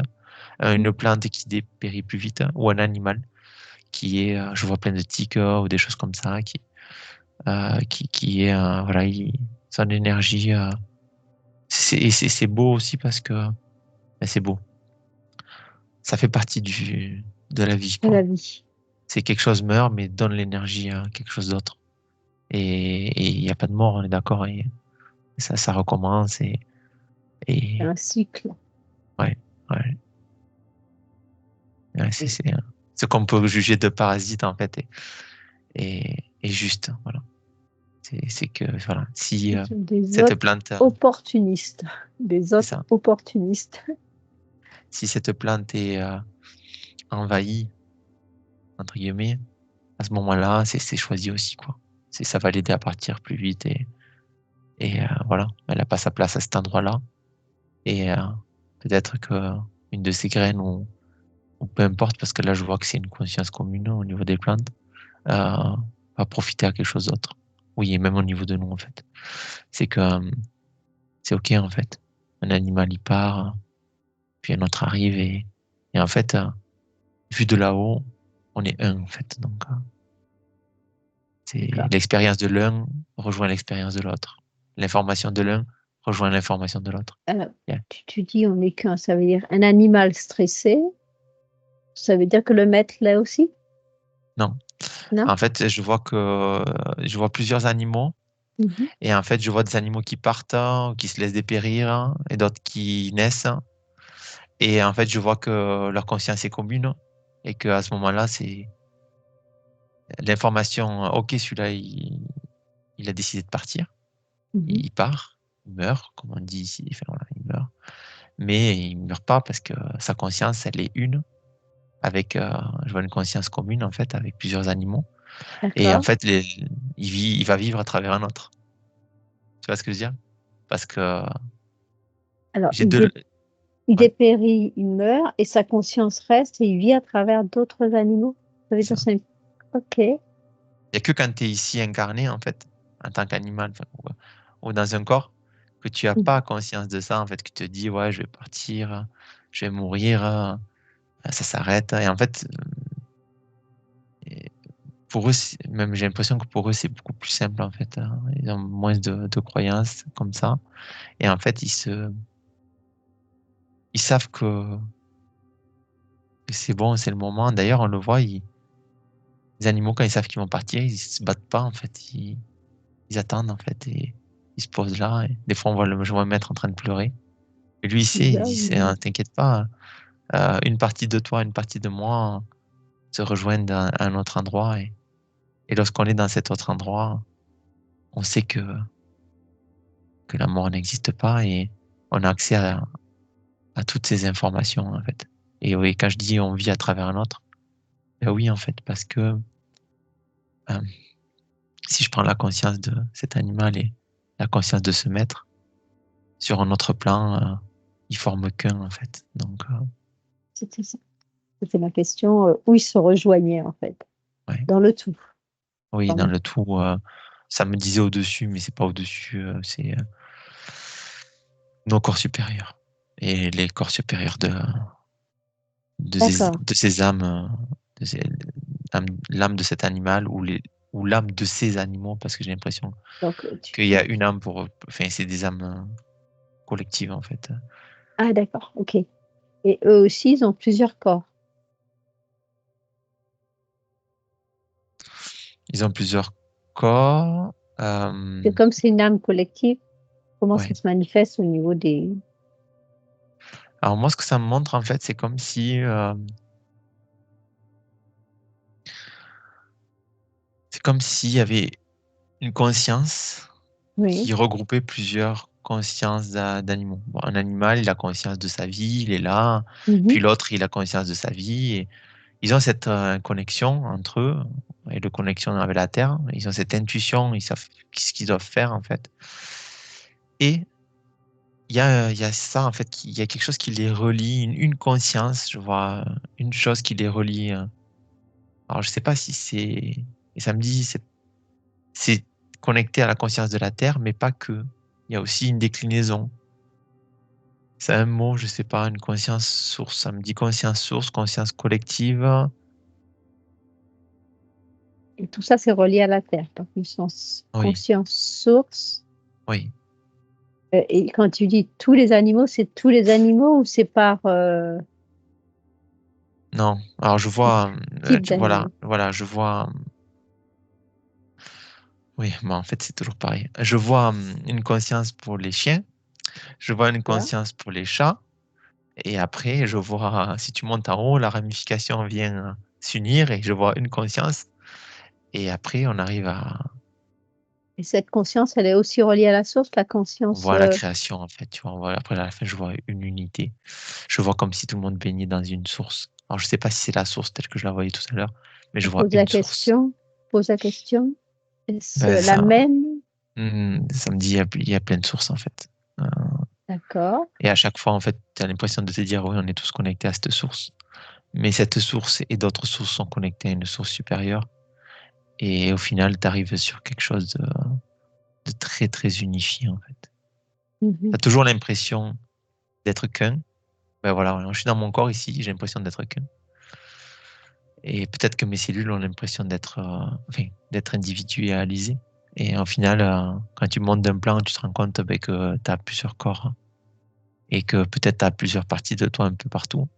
Speaker 2: mhm,
Speaker 1: une plante qui dépérit plus vite, ou un animal je vois plein de tiques ou des choses comme ça, qui est, voilà, son énergie. C'est beau aussi parce que c'est beau. Ça fait partie de la vie,
Speaker 2: de la
Speaker 1: quoi.
Speaker 2: vie.
Speaker 1: C'est quelque chose meurt, mais donne l'énergie à quelque chose d'autre. et il n'y a pas de mort, on est d'accord, et ça recommence,
Speaker 2: C'est
Speaker 1: et
Speaker 2: un cycle.
Speaker 1: ouais, ouais, ouais,
Speaker 2: Et
Speaker 1: c'est ce qu'on peut juger de parasite, en fait, est juste, voilà. C'est que, voilà, si
Speaker 2: ce sont des
Speaker 1: cette
Speaker 2: hôtes
Speaker 1: plante,
Speaker 2: opportunistes, des
Speaker 1: c'est
Speaker 2: hôtes
Speaker 1: ça,
Speaker 2: opportunistes.
Speaker 1: si cette plante est envahie, entre guillemets, à ce moment-là, c'est choisi aussi, quoi. Ça va l'aider à partir plus vite, et voilà, elle a pas sa place à cet endroit-là. Et peut-être que une de ces graines, ou peu importe, parce que là, je vois que c'est une conscience commune au niveau des plantes, va profiter à quelque chose d'autre. Oui, et même au niveau de nous, en fait. C'est que c'est OK, en fait. Un animal, il part, puis un autre arrive, et en fait, vu de là-haut, on est un, en fait. Donc, c'est
Speaker 2: D'accord.
Speaker 1: l'expérience de l'un rejoint l'expérience de l'autre. L'information de l'un rejoint l'information de l'autre.
Speaker 2: Alors,
Speaker 1: Yeah.
Speaker 2: tu dis on est qu'un, ça veut dire un animal stressé, ça veut dire que le maître l'est aussi?
Speaker 1: Non.
Speaker 2: Non?
Speaker 1: En fait, je vois plusieurs animaux.
Speaker 2: Mmh.
Speaker 1: Et en fait, je vois des animaux qui partent, qui se laissent dépérir, et d'autres qui naissent. Et en fait, je vois que leur conscience est commune, et qu'à ce moment-là, c'est l'information, OK, celui-là, il a décidé de partir.
Speaker 2: Mmh.
Speaker 1: Il part, il meurt, comme on dit ici. Enfin, voilà, il meurt. Mais il ne meurt pas parce que sa conscience, elle est une, avec, je vois une conscience commune, en fait, avec plusieurs animaux. Et en
Speaker 2: D'accord.
Speaker 1: fait, il va vivre à travers un autre. Tu vois ce que je veux dire? Parce que
Speaker 2: Alors
Speaker 1: j'ai deux.
Speaker 2: il
Speaker 1: Ouais,
Speaker 2: dépérit, il meurt et sa conscience reste et il vit à travers d'autres animaux? Ça veut
Speaker 1: c'est
Speaker 2: dire
Speaker 1: ça.
Speaker 2: c'est OK.
Speaker 1: Il y a que quand tu es ici incarné, en fait, en tant qu'animal, enfin, ou dans un corps, que tu as
Speaker 2: Mmh.
Speaker 1: pas conscience de ça, en fait, que tu te dis, ouais, je vais partir, je vais mourir, ça s'arrête. Et en fait, et pour eux, même j'ai l'impression que pour eux, c'est beaucoup plus simple, en fait, hein. Ils ont moins de croyances comme ça. Et en fait, ils savent que c'est bon, c'est le moment. D'ailleurs, on le voit, les animaux, quand ils savent qu'ils vont partir, ils se battent pas, en fait. Ils attendent, en fait, et ils se posent là. Et des fois, je vois le maître en train de pleurer. Et lui, il sait, il dit, t'inquiète pas, une partie de toi, une partie de moi se rejoignent à un autre endroit. Et lorsqu'on est dans cet autre endroit, on sait que la mort n'existe pas, et on a accès à toutes ces informations, en fait. Et oui, quand je dis on vit à travers un autre, ben oui, en fait, parce que euh, si je prends la conscience de cet animal et la conscience de ce maître, sur un autre plan, ils forment qu'un, en fait. Donc,
Speaker 2: C'était ça. C'était ma question, où ils se rejoignaient en fait,
Speaker 1: ouais.
Speaker 2: dans le tout,
Speaker 1: Oui,
Speaker 2: dans
Speaker 1: dans
Speaker 2: le
Speaker 1: le tout, ça me disait au-dessus, mais c'est pas au-dessus, c'est nos corps supérieurs. Et les corps supérieurs
Speaker 2: d'accord,
Speaker 1: de ces âmes, de ces l'âme de cet animal, ou l'âme de ces animaux, parce que j'ai l'impression
Speaker 2: donc
Speaker 1: qu'il y a une âme pour, enfin, c'est des âmes collectives, en fait.
Speaker 2: ah d'accord, OK, et eux aussi, ils ont plusieurs corps?
Speaker 1: Ils ont plusieurs corps.
Speaker 2: Et comme c'est une âme collective, comment ça
Speaker 1: Ouais.
Speaker 2: se manifeste au niveau des
Speaker 1: Alors moi, ce que ça me montre, en fait, c'est comme si, c'est comme s'il y avait une conscience
Speaker 2: oui.
Speaker 1: qui regroupait plusieurs consciences d'animaux. Bon, un animal, il a conscience de sa vie, il est là.
Speaker 2: Mmh.
Speaker 1: Puis l'autre, il a conscience de sa vie. Et ils ont cette connexion entre eux, et de connexion avec la Terre. Ils ont cette intuition, ils savent ce qu'ils doivent faire, en fait. Et il y a ça, en fait, il y a quelque chose qui les relie, une conscience, je vois, une chose qui les relie. Alors, je sais pas si c'est. Et ça me dit, c'est connecté à la conscience de la Terre, mais pas que. Il y a aussi une déclinaison. C'est un mot, je sais pas, une conscience source. Ça me dit conscience source, conscience collective.
Speaker 2: Et tout ça, c'est relié à la terre, donc une
Speaker 1: Oui,
Speaker 2: conscience source,
Speaker 1: oui.
Speaker 2: et quand tu dis tous les animaux, c'est tous les animaux ou c'est par,
Speaker 1: Non. Alors je vois,
Speaker 2: type
Speaker 1: voilà,
Speaker 2: d'animaux?
Speaker 1: voilà, je vois. Oui, mais en fait, c'est toujours pareil. Je vois une conscience pour les chiens, je vois une
Speaker 2: D'accord.
Speaker 1: conscience pour les chats, et après, je vois, si tu montes en haut, la ramification vient s'unir et je vois une conscience, et après, on arrive à
Speaker 2: Et cette conscience, elle est aussi reliée à la source, la conscience,
Speaker 1: voir la création, en fait. Tu vois, après, à la fin, je vois une unité. Je vois comme si tout le monde baignait dans une source. Alors, je sais pas si c'est la source telle que je la voyais tout à l'heure, mais je vois
Speaker 2: pose la
Speaker 1: une source.
Speaker 2: question pose la question, est-ce
Speaker 1: Ben,
Speaker 2: la
Speaker 1: ça,
Speaker 2: même?
Speaker 1: ça me dit, il y a plein de sources, en fait. Euh,
Speaker 2: D'accord.
Speaker 1: Et à chaque fois, en fait, tu as l'impression de te dire, oui, on est tous connectés à cette source. Mais cette source et d'autres sources sont connectées à une source supérieure. Et au final, tu arrives sur quelque chose de très, très unifié, en fait. Tu
Speaker 2: Mmh.
Speaker 1: as toujours l'impression d'être qu'un. Ben voilà, je suis dans mon corps ici, j'ai l'impression d'être qu'un. Et peut-être que mes cellules ont l'impression d'être enfin, d'être individualisées. Et au final, quand tu montes d'un plan, tu te rends compte ben, que tu as plusieurs corps, hein, et que peut-être tu as plusieurs parties de toi un peu partout.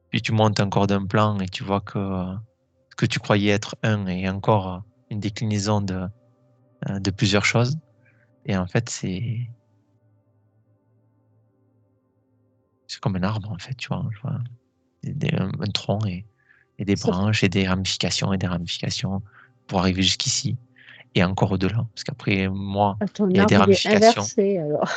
Speaker 1: Puis tu montes encore d'un plan et tu vois que ce que tu croyais être un est encore une déclinaison de plusieurs choses. Et en fait, c'est comme un arbre, en fait, tu vois. Je vois un tronc et des
Speaker 2: Sauf
Speaker 1: branches et des ramifications pour arriver jusqu'ici et encore au-delà. Parce qu'après, moi,
Speaker 2: que ton
Speaker 1: il y a des
Speaker 2: arbre, il est
Speaker 1: ramifications.
Speaker 2: inversé alors.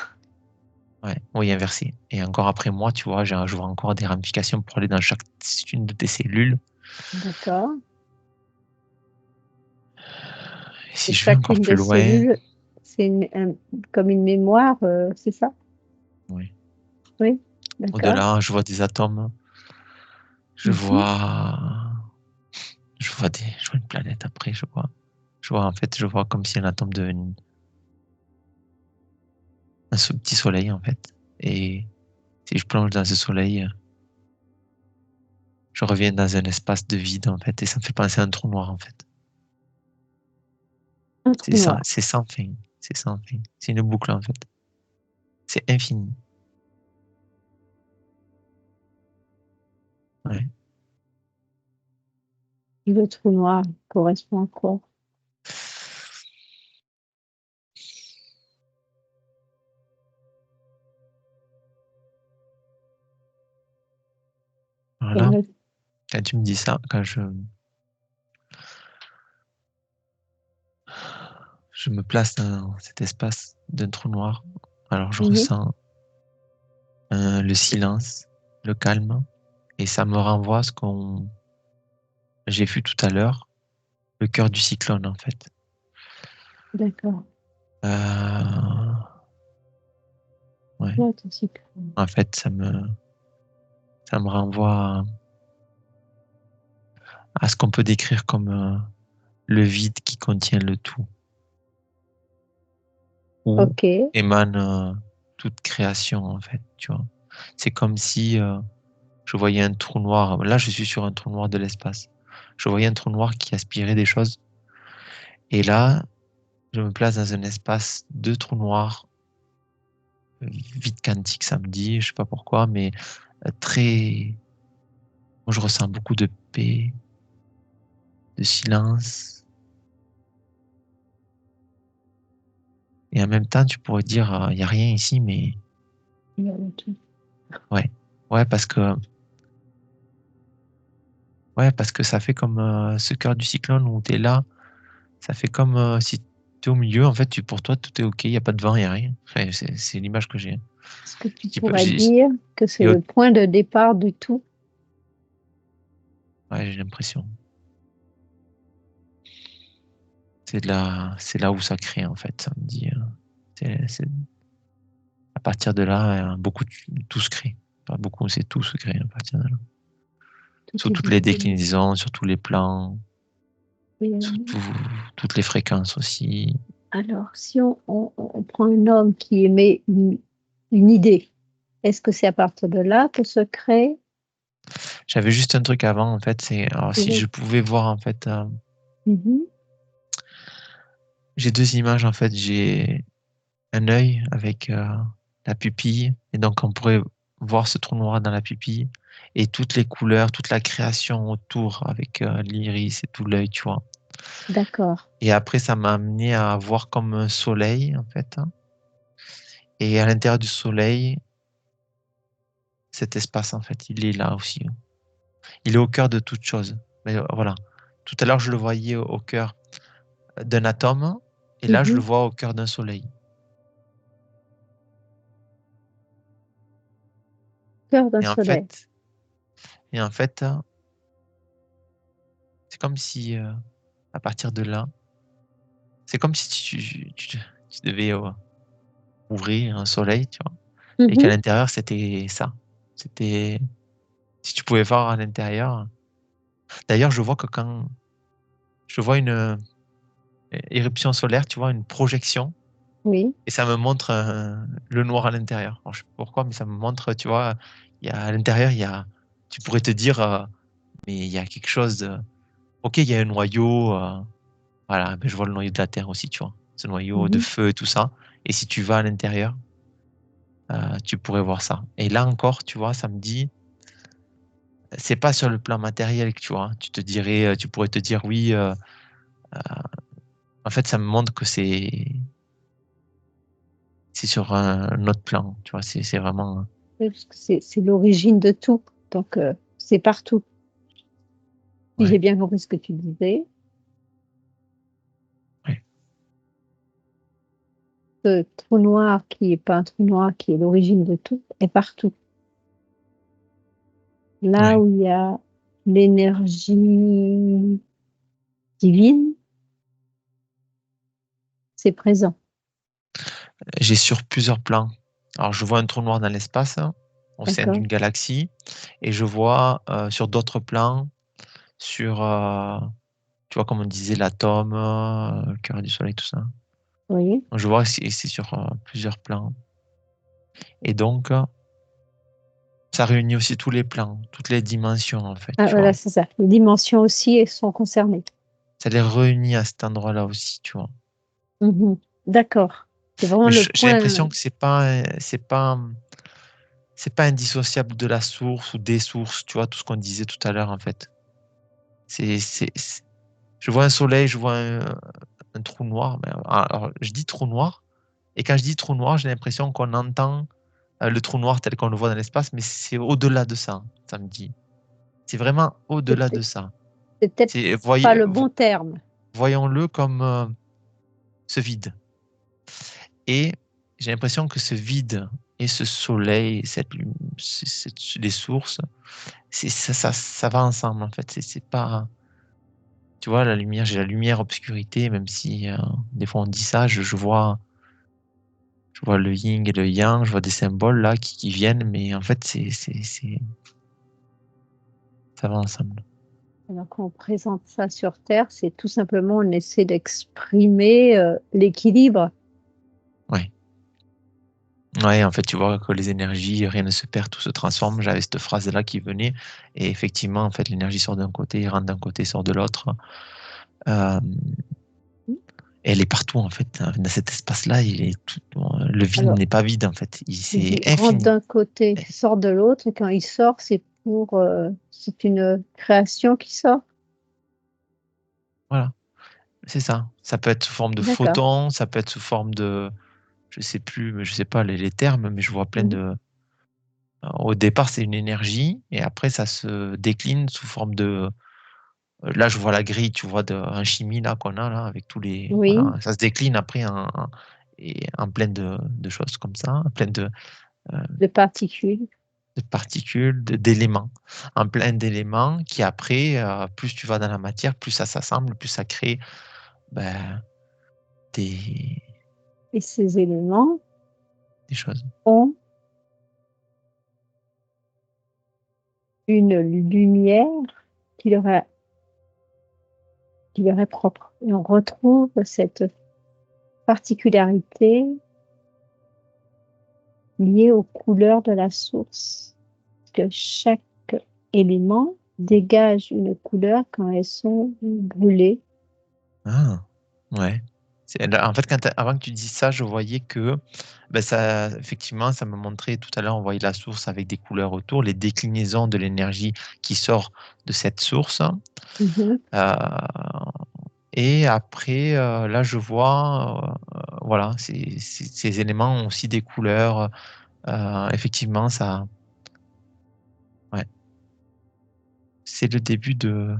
Speaker 1: Ouais, oui, inversé. Et encore après moi, tu vois, je vois encore des ramifications pour aller dans chacune de tes cellules.
Speaker 2: D'accord.
Speaker 1: Et
Speaker 2: Et
Speaker 1: si je vais encore
Speaker 2: chacune
Speaker 1: plus
Speaker 2: des
Speaker 1: loin,
Speaker 2: cellules, c'est comme une mémoire, c'est ça?
Speaker 1: oui,
Speaker 2: Oui? D'accord.
Speaker 1: au-delà, je vois des atomes, je
Speaker 2: Mmh.
Speaker 1: vois, je vois une planète après, en fait, je vois comme si un atome devenait petit soleil, en fait. Et si je plonge dans ce soleil, je reviens dans un espace de vide, en fait, et ça me fait penser à un trou noir, en fait.
Speaker 2: Un trou noir.
Speaker 1: C'est sans fin. C'est sans fin. C'est une boucle, en fait. C'est infini. Ouais.
Speaker 2: Et le trou noir correspond à quoi? Comme
Speaker 1: Voilà.
Speaker 2: le
Speaker 1: Quand tu me dis ça, quand je me place dans cet espace d'un trou noir, alors je
Speaker 2: Mmh.
Speaker 1: ressens le silence, le calme, et ça me renvoie à ce qu'on j'ai vu tout à l'heure, le cœur du cyclone, en fait.
Speaker 2: D'accord.
Speaker 1: Euh, ouais.
Speaker 2: Ouais, ton cycle.
Speaker 1: En fait, ça me renvoie à ce qu'on peut décrire comme le vide qui contient le tout, où
Speaker 2: OK.
Speaker 1: émane toute création, en fait, tu vois. C'est comme si je voyais un trou noir. Là, je suis sur un trou noir de l'espace. Je voyais un trou noir qui aspirait des choses. Et là, je me place dans un espace de trou noir, vide quantique, ça me dit, je sais pas pourquoi, mais très. Moi, je ressens beaucoup de paix, de silence. Et en même temps, tu pourrais dire, il n'y a rien ici, mais
Speaker 2: Il y a le tout.
Speaker 1: ouais. Ouais, parce que ça fait comme ce cœur du cyclone où tu es là. Ça fait comme si tu es au milieu. En fait, pour toi, tout est OK. Il n'y a pas de vent, il n'y a rien. Enfin, c'est l'image que j'ai.
Speaker 2: Est-ce que tu
Speaker 1: J'ai pas-
Speaker 2: pourrais dire que c'est
Speaker 1: et
Speaker 2: le point de départ du tout?
Speaker 1: ouais, j'ai l'impression. C'est là où ça crée, en fait. Ça me dit. À partir de là, tout se crée. Pas beaucoup, c'est tout se crée à partir de là.
Speaker 2: Tout
Speaker 1: Sur
Speaker 2: est
Speaker 1: toutes les
Speaker 2: disponible.
Speaker 1: déclinaisons, sur tous les plans,
Speaker 2: Et
Speaker 1: sur toutes les fréquences aussi.
Speaker 2: alors, si on prend un homme qui émet une idée, est-ce que c'est à partir de là que se crée
Speaker 1: J'avais juste un truc avant, en fait, c'est alors si je
Speaker 2: le
Speaker 1: pouvais voir, en fait,
Speaker 2: mmh.
Speaker 1: j'ai deux images, en fait. J'ai un œil avec la pupille, et donc on pourrait voir ce trou noir dans la pupille et toutes les couleurs, toute la création autour avec l'iris et tout l'œil, tu vois.
Speaker 2: D'accord.
Speaker 1: Et après, ça m'a amené à voir comme un soleil, en fait, hein. Et à l'intérieur du soleil, cet espace, en fait, il est là aussi, hein. Il est au cœur de toute chose. Mais voilà. Tout à l'heure, je le voyais au cœur d'un atome, et là, je le
Speaker 2: Mhm.
Speaker 1: vois au cœur d'un soleil.
Speaker 2: Cœur d'un
Speaker 1: Et en
Speaker 2: soleil.
Speaker 1: fait, et en fait, c'est comme si, à partir de là, c'est comme si tu devais ouvrir un soleil, tu vois, et qu'à
Speaker 2: Mhm.
Speaker 1: l'intérieur, c'était ça. C'était, si tu pouvais voir à l'intérieur. D'ailleurs, je vois que quand je vois une éruption solaire, tu vois, une projection,
Speaker 2: Oui.
Speaker 1: et ça me montre le noir à l'intérieur. Alors, je sais pas pourquoi, mais ça me montre, tu vois, il y a, à l'intérieur, il y a, tu pourrais te dire, mais il y a quelque chose de, ok, il y a un noyau, voilà, mais je vois le noyau de la Terre aussi, tu vois, ce noyau de
Speaker 2: Mhm.
Speaker 1: feu et tout ça. Et si tu vas à l'intérieur, tu pourrais voir ça. Et là encore, tu vois, ça me dit, c'est pas sur le plan matériel que tu vois. Tu te dirais, tu pourrais te dire, oui, en fait, ça me montre que c'est sur un autre plan, tu vois. C'est vraiment,
Speaker 2: Oui, parce que c'est l'origine de tout. Donc, c'est partout. Si j'ai
Speaker 1: ouais,
Speaker 2: bien compris ce que tu disais,
Speaker 1: ouais,
Speaker 2: ce trou noir qui est pas un trou noir, qui est l'origine de tout, est partout. Là
Speaker 1: ouais.
Speaker 2: où il y a l'énergie divine, c'est présent.
Speaker 1: J'ai sur plusieurs plans. Alors, je vois un trou noir dans l'espace, hein, au sein
Speaker 2: D'accord?
Speaker 1: d'une galaxie, et je vois sur d'autres plans, sur, tu vois, comme on disait, l'atome, le cœur du soleil, tout ça.
Speaker 2: Oui.
Speaker 1: Donc, je vois que c'est sur plusieurs plans. Et donc, ça réunit aussi tous les plans, toutes les dimensions, en fait,
Speaker 2: Ah,
Speaker 1: tu
Speaker 2: voilà,
Speaker 1: vois.
Speaker 2: c'est ça. Les dimensions aussi sont concernées.
Speaker 1: Ça les réunit à cet endroit-là aussi, tu vois.
Speaker 2: Mhm. D'accord. C'est vraiment
Speaker 1: Mais
Speaker 2: le
Speaker 1: j'ai
Speaker 2: point.
Speaker 1: l'impression que c'est pas indissociable de la source ou des sources, tu vois, tout ce qu'on disait tout à l'heure, en fait. Je vois un soleil, je vois un trou noir. Mais alors, je dis trou noir, et quand je dis trou noir, j'ai l'impression qu'on entend le trou noir tel qu'on le voit dans l'espace, mais c'est au-delà de ça, ça me dit. C'est vraiment
Speaker 2: C'est
Speaker 1: au-delà de
Speaker 2: peut-être
Speaker 1: ça.
Speaker 2: c'est peut-être
Speaker 1: C'est,
Speaker 2: pas le bon terme.
Speaker 1: voyons-le comme ce vide. Et j'ai l'impression que ce vide et ce soleil, les sources, ça va ensemble en fait. C'est pas, tu vois, la lumière, j'ai la lumière, obscurité, même si des fois on dit ça, je vois le yin et le yang, je vois des symboles là qui viennent, mais en fait, ça va ensemble.
Speaker 2: Alors, quand on présente ça sur Terre, c'est tout simplement, on essaie d'exprimer l'équilibre.
Speaker 1: Ouais. Ouais, en fait, tu vois que les énergies, rien ne se perd, tout se transforme. J'avais cette phrase-là qui venait, et effectivement, en fait, l'énergie sort d'un côté, rentre d'un côté, sort de l'autre. Euh, et elle est partout, en fait. Dans cet espace-là, le vide
Speaker 2: Alors,
Speaker 1: n'est pas vide, en fait.
Speaker 2: tu
Speaker 1: C'est
Speaker 2: dis rentre
Speaker 1: infini.
Speaker 2: d'un côté, sort de l'autre, et quand il sort, c'est une création qui sort.
Speaker 1: Voilà, c'est ça. Ça peut être sous forme de
Speaker 2: D'accord.
Speaker 1: photon, ça peut être sous forme de, je sais plus, mais je sais pas les termes, mais je vois plein
Speaker 2: Mhm.
Speaker 1: de. Au départ, c'est une énergie, et après, ça se décline sous forme de. Là, je vois la grille, tu vois, en chimie là qu'on a là avec tous les.
Speaker 2: Oui,
Speaker 1: Voilà, ça se décline après et en plein de choses comme ça, plein euh,
Speaker 2: de particules.
Speaker 1: de particules, d'éléments, en plein d'éléments qui après, plus tu vas dans la matière, plus ça s'assemble, plus ça crée ben, des,
Speaker 2: Et ces éléments
Speaker 1: des choses.
Speaker 2: ont une lumière qui leur est, qui leur est propre. Et on retrouve cette particularité liée aux couleurs de la source. Que chaque élément dégage une couleur quand elles sont brûlées.
Speaker 1: Ah, ouais. En fait, avant que tu dises ça, je voyais que ben ça, effectivement, ça me montrait tout à l'heure, on voyait la source avec des couleurs autour, les déclinaisons de l'énergie qui sort de cette source.
Speaker 2: Mhm.
Speaker 1: Euh, Et après, là, je vois, voilà, ces éléments ont aussi des couleurs. Effectivement, ça, ouais, c'est le début de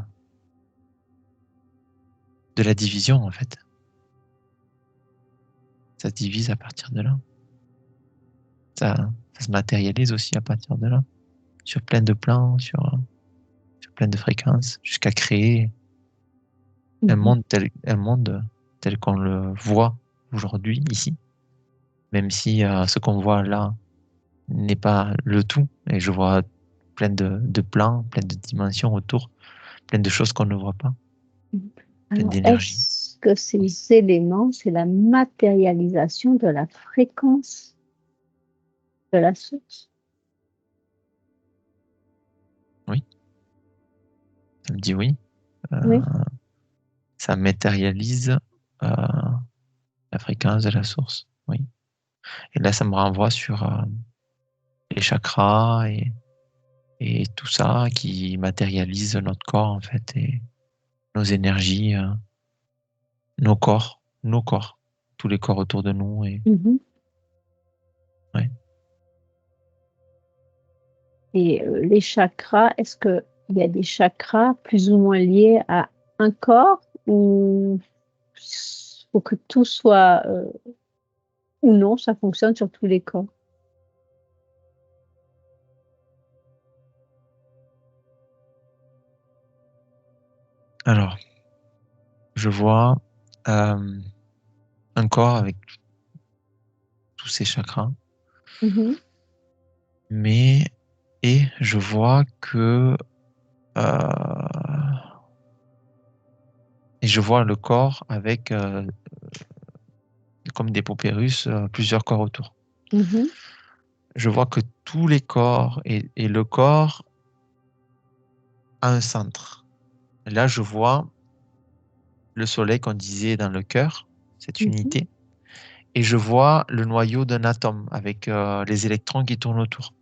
Speaker 1: la division, en fait. Ça se divise à partir de là. Ça se matérialise aussi à partir de là, sur plein de plans, sur plein de fréquences, jusqu'à créer
Speaker 2: Mhm.
Speaker 1: un monde tel qu'on le voit aujourd'hui, ici, même si ce qu'on voit là n'est pas le tout, et je vois plein de plans, plein de dimensions autour, plein de choses qu'on ne voit pas, plein
Speaker 2: Alors,
Speaker 1: d'énergie.
Speaker 2: est-ce que ces éléments, c'est la matérialisation de la fréquence de la source?
Speaker 1: Oui, ça me dit oui. Euh,
Speaker 2: Oui.
Speaker 1: Ça matérialise la fréquence de la source. Oui. Et là, ça me renvoie sur les chakras et tout ça qui matérialise notre corps, en fait, et nos énergies, nos corps, tous les corps autour de nous. Et,
Speaker 2: Mhm.
Speaker 1: ouais.
Speaker 2: Et les chakras, est-ce qu'il y a des chakras plus ou moins liés à un corps ou faut que tout soit, ou non, ça fonctionne sur tous les corps?
Speaker 1: Alors, je vois euh, un corps avec tous ces chakras,
Speaker 2: Mmh.
Speaker 1: mais et je vois que et je vois le corps avec comme des poupées russes, plusieurs corps autour.
Speaker 2: Mmh.
Speaker 1: Je vois que tous les corps et le corps a un centre. Et là, je vois le soleil qu'on disait dans le cœur, cette
Speaker 2: Mmh.
Speaker 1: unité, et je vois le noyau d'un atome avec les électrons qui tournent autour.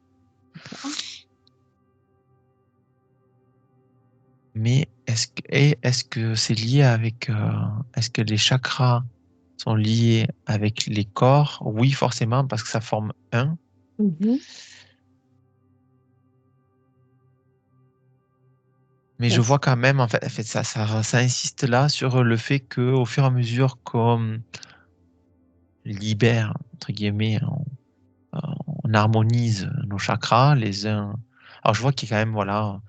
Speaker 2: D'accord.
Speaker 1: Mais est-ce que c'est lié avec, est-ce que les chakras sont liés avec les corps? Oui, forcément, parce que ça forme un.
Speaker 2: Mmh.
Speaker 1: Mais je vois
Speaker 2: Parce
Speaker 1: quand même, en fait ça insiste là sur le fait qu'au fur et à mesure qu'on libère, entre guillemets, on harmonise nos chakras, les uns. Alors je vois qu'il y a quand même, voilà,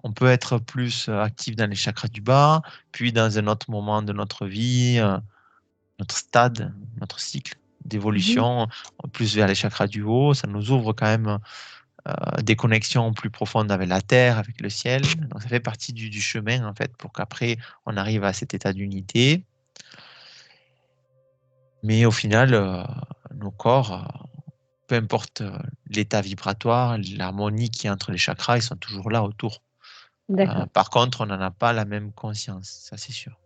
Speaker 1: on peut être plus actif dans les chakras du bas, puis dans un autre moment de notre vie, notre stade, notre cycle
Speaker 2: mmh.
Speaker 1: d'évolution, plus vers les chakras du haut, ça nous ouvre quand même des connexions plus profondes avec la terre, avec le ciel. Donc ça fait partie du chemin en fait pour qu'après on arrive à cet état d'unité. Mais au final, nos corps, peu importe l'état vibratoire, l'harmonie qui est entre les chakras, ils sont toujours là autour.
Speaker 2: D'accord.
Speaker 1: Par contre, on n'en a pas la même conscience, ça c'est sûr.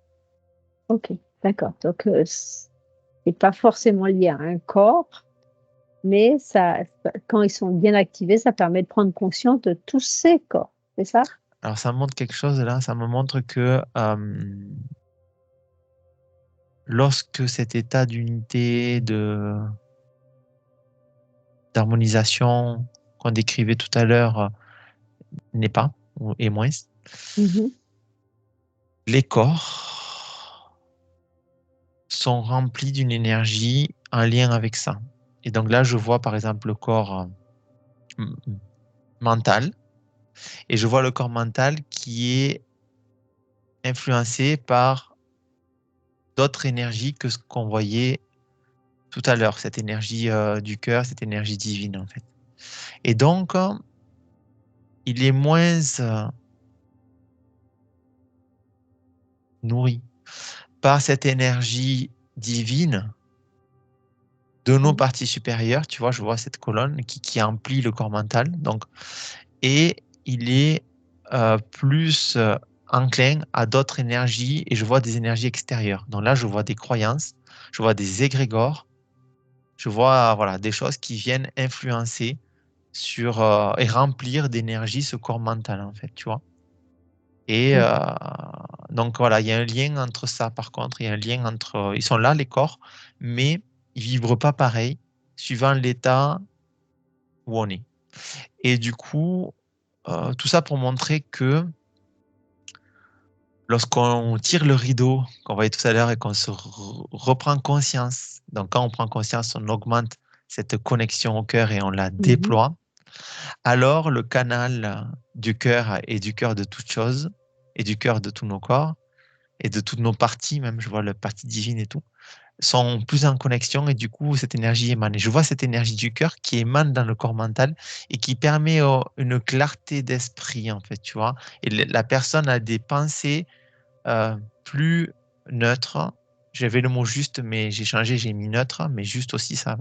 Speaker 2: OK, d'accord. Donc c'est pas forcément lié à un corps, mais ça quand ils sont bien activés, ça permet de prendre conscience de tous ces corps, c'est ça?
Speaker 1: Alors ça me montre quelque chose là, ça me montre que lorsque cet état d'unité, d'harmonisation qu'on décrivait tout à l'heure n'est pas, et moins,
Speaker 2: Mmh.
Speaker 1: les corps sont remplis d'une énergie en lien avec ça. Et donc là, je vois par exemple le corps m- mental, et je vois le corps mental qui est influencé par d'autres énergies que ce qu'on voyait tout à l'heure, cette énergie du cœur, cette énergie divine en fait. Et donc, il est moins nourri par cette énergie divine de nos
Speaker 2: Mmh.
Speaker 1: parties supérieures, tu vois, je vois cette colonne qui emplit le corps mental, donc, et il est plus enclin à d'autres énergies, et je vois des énergies extérieures. Donc là, je vois des croyances, je vois des égrégores, je vois voilà, des choses qui viennent influencer sur et remplir d'énergie ce corps mental, en fait, tu vois. Et
Speaker 2: Mmh.
Speaker 1: Donc voilà, il y a un lien entre ça par contre, il y a un lien entre, ils sont là les corps, mais ils vibrent pas pareil suivant l'état où on est. Et du coup, tout ça pour montrer que lorsqu'on tire le rideau, qu'on voyait tout à l'heure et qu'on se reprend conscience, donc quand on prend conscience, on augmente cette connexion au cœur et on la
Speaker 2: Mhm.
Speaker 1: déploie, alors le canal du cœur et du cœur de toute chose et du cœur de tous nos corps et de toutes nos parties, même je vois la partie divine et tout, sont plus en connexion et du coup cette énergie émane. Et je vois cette énergie du cœur qui émane dans le corps mental et qui permet une clarté d'esprit en fait, tu vois. Et la personne a des pensées plus neutres. J'avais le mot juste, mais j'ai changé, j'ai mis neutre, mais juste aussi ça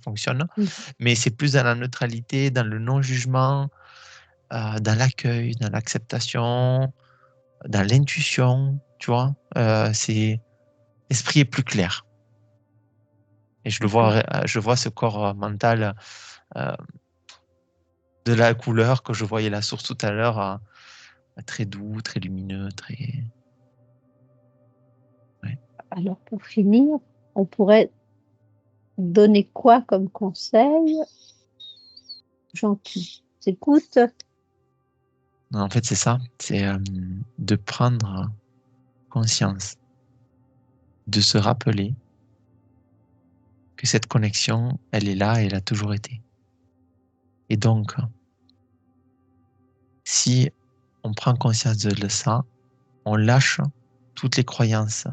Speaker 1: fonctionne.
Speaker 2: Mhm.
Speaker 1: Mais c'est plus dans la neutralité, dans le non-jugement, dans l'accueil, dans l'acceptation, dans l'intuition, tu vois. L'esprit est plus clair. Et
Speaker 2: D'accord.
Speaker 1: je vois ce corps mental euh, de la couleur que je voyais la source tout à l'heure, très doux, très lumineux, très. Ouais.
Speaker 2: Alors pour finir, on pourrait donner quoi comme conseil gentil? J'écoute.
Speaker 1: Non, en fait, c'est ça, c'est de prendre conscience, de se rappeler que cette connexion, elle est là et elle a toujours été. Et donc, si on prend conscience de ça, on lâche toutes les croyances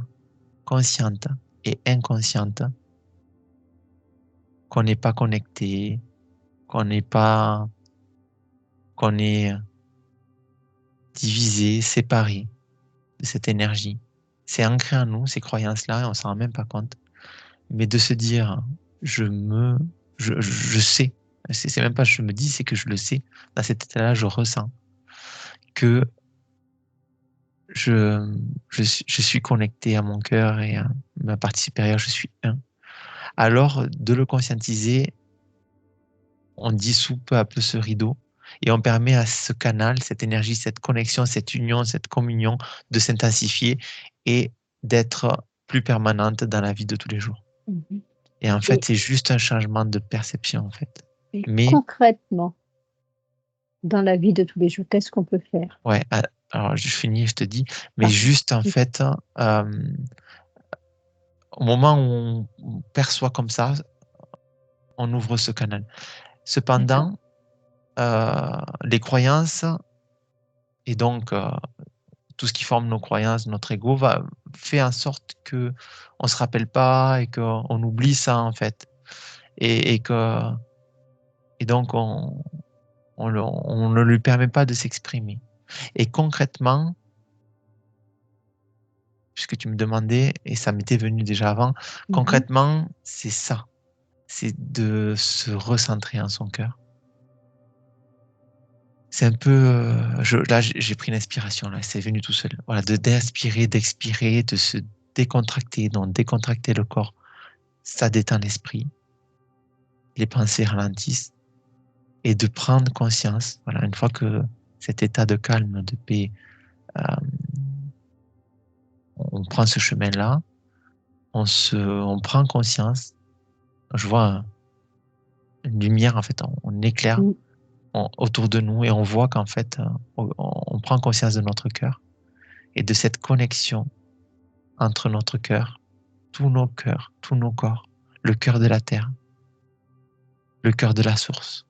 Speaker 1: conscientes et inconscientes qu'on n'est pas connecté, qu'on n'est pas, qu'on est divisé, séparé de cette énergie. C'est ancré en nous, ces croyances-là, et on s'en rend même pas compte. Mais de se dire, je me, je sais, c'est même pas je me dis, c'est que je le sais. Dans cet état-là, je ressens que je, je suis connecté à mon cœur et à ma partie supérieure, je suis un. Alors, de le conscientiser, on dissout peu à peu ce rideau et on permet à ce canal, cette énergie, cette connexion, cette union, cette communion de s'intensifier et d'être plus permanente dans la vie de tous les jours.
Speaker 2: Mhm.
Speaker 1: Et en fait,
Speaker 2: Et,
Speaker 1: c'est juste un changement de perception, en fait.
Speaker 2: et
Speaker 1: Mais,
Speaker 2: concrètement, dans la vie de tous les jours, qu'est-ce qu'on peut faire?
Speaker 1: ouais, alors je finis, je te dis, mais
Speaker 2: Pardon.
Speaker 1: juste en fait, au moment où on perçoit comme ça, on ouvre ce canal.
Speaker 2: D'accord.
Speaker 1: Cependant, les croyances et donc tout ce qui forme nos croyances, notre ego, fait en sorte que on se rappelle pas et qu'on oublie ça en fait, et que et donc on ne lui permet pas de s'exprimer. Et concrètement, puisque tu me demandais, et ça m'était venu déjà avant,
Speaker 2: Mhm.
Speaker 1: concrètement, c'est ça, c'est de se recentrer en son cœur. C'est un peu, là j'ai pris l'inspiration, là, c'est venu tout seul. Voilà, d'inspirer, d'expirer, de se décontracter, donc décontracter le corps, ça détend l'esprit, les pensées ralentissent, et de prendre conscience, voilà, une fois que cet état de calme, de paix, euh, on prend ce chemin-là, on prend conscience, je vois une lumière, en fait, on éclaire
Speaker 2: Mm.
Speaker 1: autour de nous et on voit qu'en fait, on prend conscience de notre cœur et de cette connexion entre notre cœur, tous nos cœurs, tous nos corps, le cœur de la terre, le cœur de la source,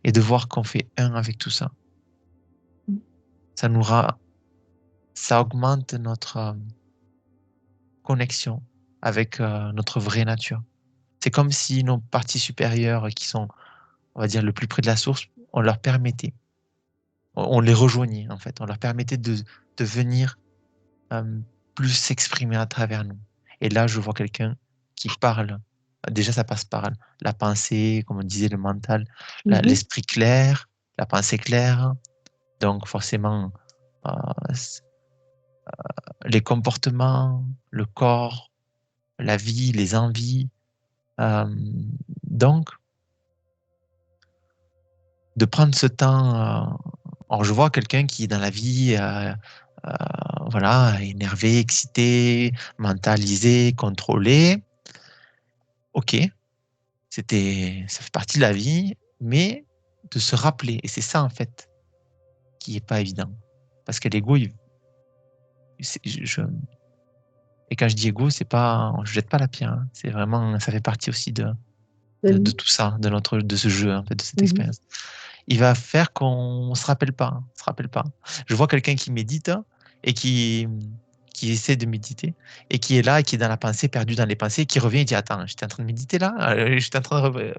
Speaker 1: et de voir qu'on fait un avec tout ça. Ça nous ra- Ça augmente notre connexion avec notre vraie nature. C'est comme si nos parties supérieures qui sont, on va dire, le plus près de la source, on leur permettait, on les rejoignait en fait, on leur permettait de venir euh, plus s'exprimer à travers nous. Et là, je vois quelqu'un qui parle. Déjà, ça passe par la pensée, comme on disait, le mental,
Speaker 2: Mhm.
Speaker 1: l'esprit clair, la pensée claire. Donc, forcément, euh, les comportements, le corps, la vie, les envies. Euh, donc, de prendre ce temps. Alors, je vois quelqu'un qui, dans la vie, voilà, énervé, excité, mentalisé, contrôlé. Ok, ça fait partie de la vie, mais de se rappeler, et c'est ça en fait qui est pas évident, parce que l'ego, et quand je dis ego, c'est pas, je jette pas la pierre, hein. C'est vraiment, ça fait partie aussi de tout ça, de ce jeu, en fait, de cette
Speaker 2: Mhm.
Speaker 1: expérience. Il va faire qu'on se rappelle pas, se rappelle pas. Je vois quelqu'un qui médite et qui essaie de méditer et qui est là et qui est dans la pensée, perdu dans les pensées, et qui revient et dit attends, j'étais en train de méditer là,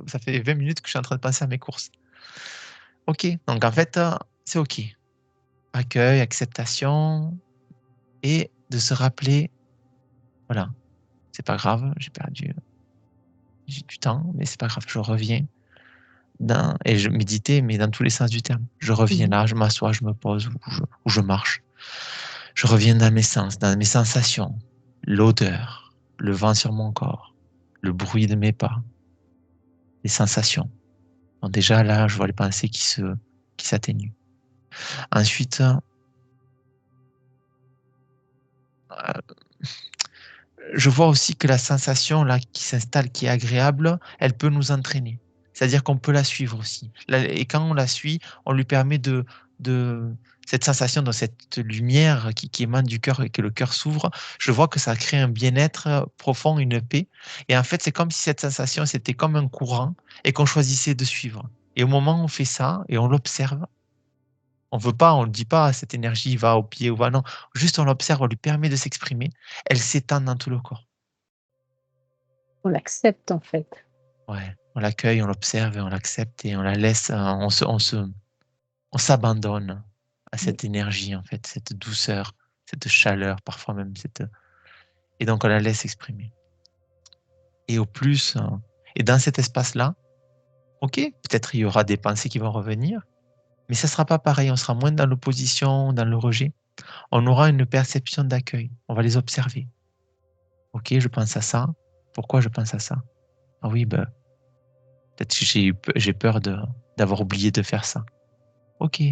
Speaker 1: ça fait 20 minutes que je suis en train de penser à mes courses. Ok, donc en fait, c'est ok. Accueil, acceptation et de se rappeler, voilà, c'est pas grave, j'ai du temps, mais c'est pas grave, je reviens et je méditais, mais dans tous les sens du terme. Je reviens
Speaker 2: Mhm.
Speaker 1: là, je m'assois, je me pose ou je marche. Je reviens dans mes sens, dans mes sensations, l'odeur, le vent sur mon corps, le bruit de mes pas, les sensations. Donc déjà là, je vois les pensées qui s'atténuent. Ensuite, je vois aussi que la sensation là qui s'installe, qui est agréable, elle peut nous entraîner. C'est-à-dire qu'on peut la suivre aussi. Et quand on la suit, on lui permet de cette sensation, dans cette lumière qui émane du cœur et que le cœur s'ouvre, je vois que ça crée un bien-être profond, une paix. Et en fait, c'est comme si cette sensation, c'était comme un courant et qu'on choisissait de suivre. Et au moment où on fait ça et on l'observe, on veut pas, on ne dit pas cette énergie va au pied ou va non. Juste on l'observe, on lui permet de s'exprimer. Elle s'étend dans tout le corps.
Speaker 2: On l'accepte en fait.
Speaker 1: Ouais, on l'accueille, on l'observe et on l'accepte et on la laisse, on s'abandonne à
Speaker 2: Oui.
Speaker 1: cette énergie, en fait, cette douceur, cette chaleur, parfois même et donc on la laisse exprimer. Et au plus, et dans cet espace-là, ok, peut-être il y aura des pensées qui vont revenir, mais ça sera pas pareil, on sera moins dans l'opposition, dans le rejet. On aura une perception d'accueil, on va les observer. Ok, je pense à ça. Pourquoi je pense à ça? Ah oui, ben, peut-être que j'ai peur d'avoir oublié de faire ça. Ok,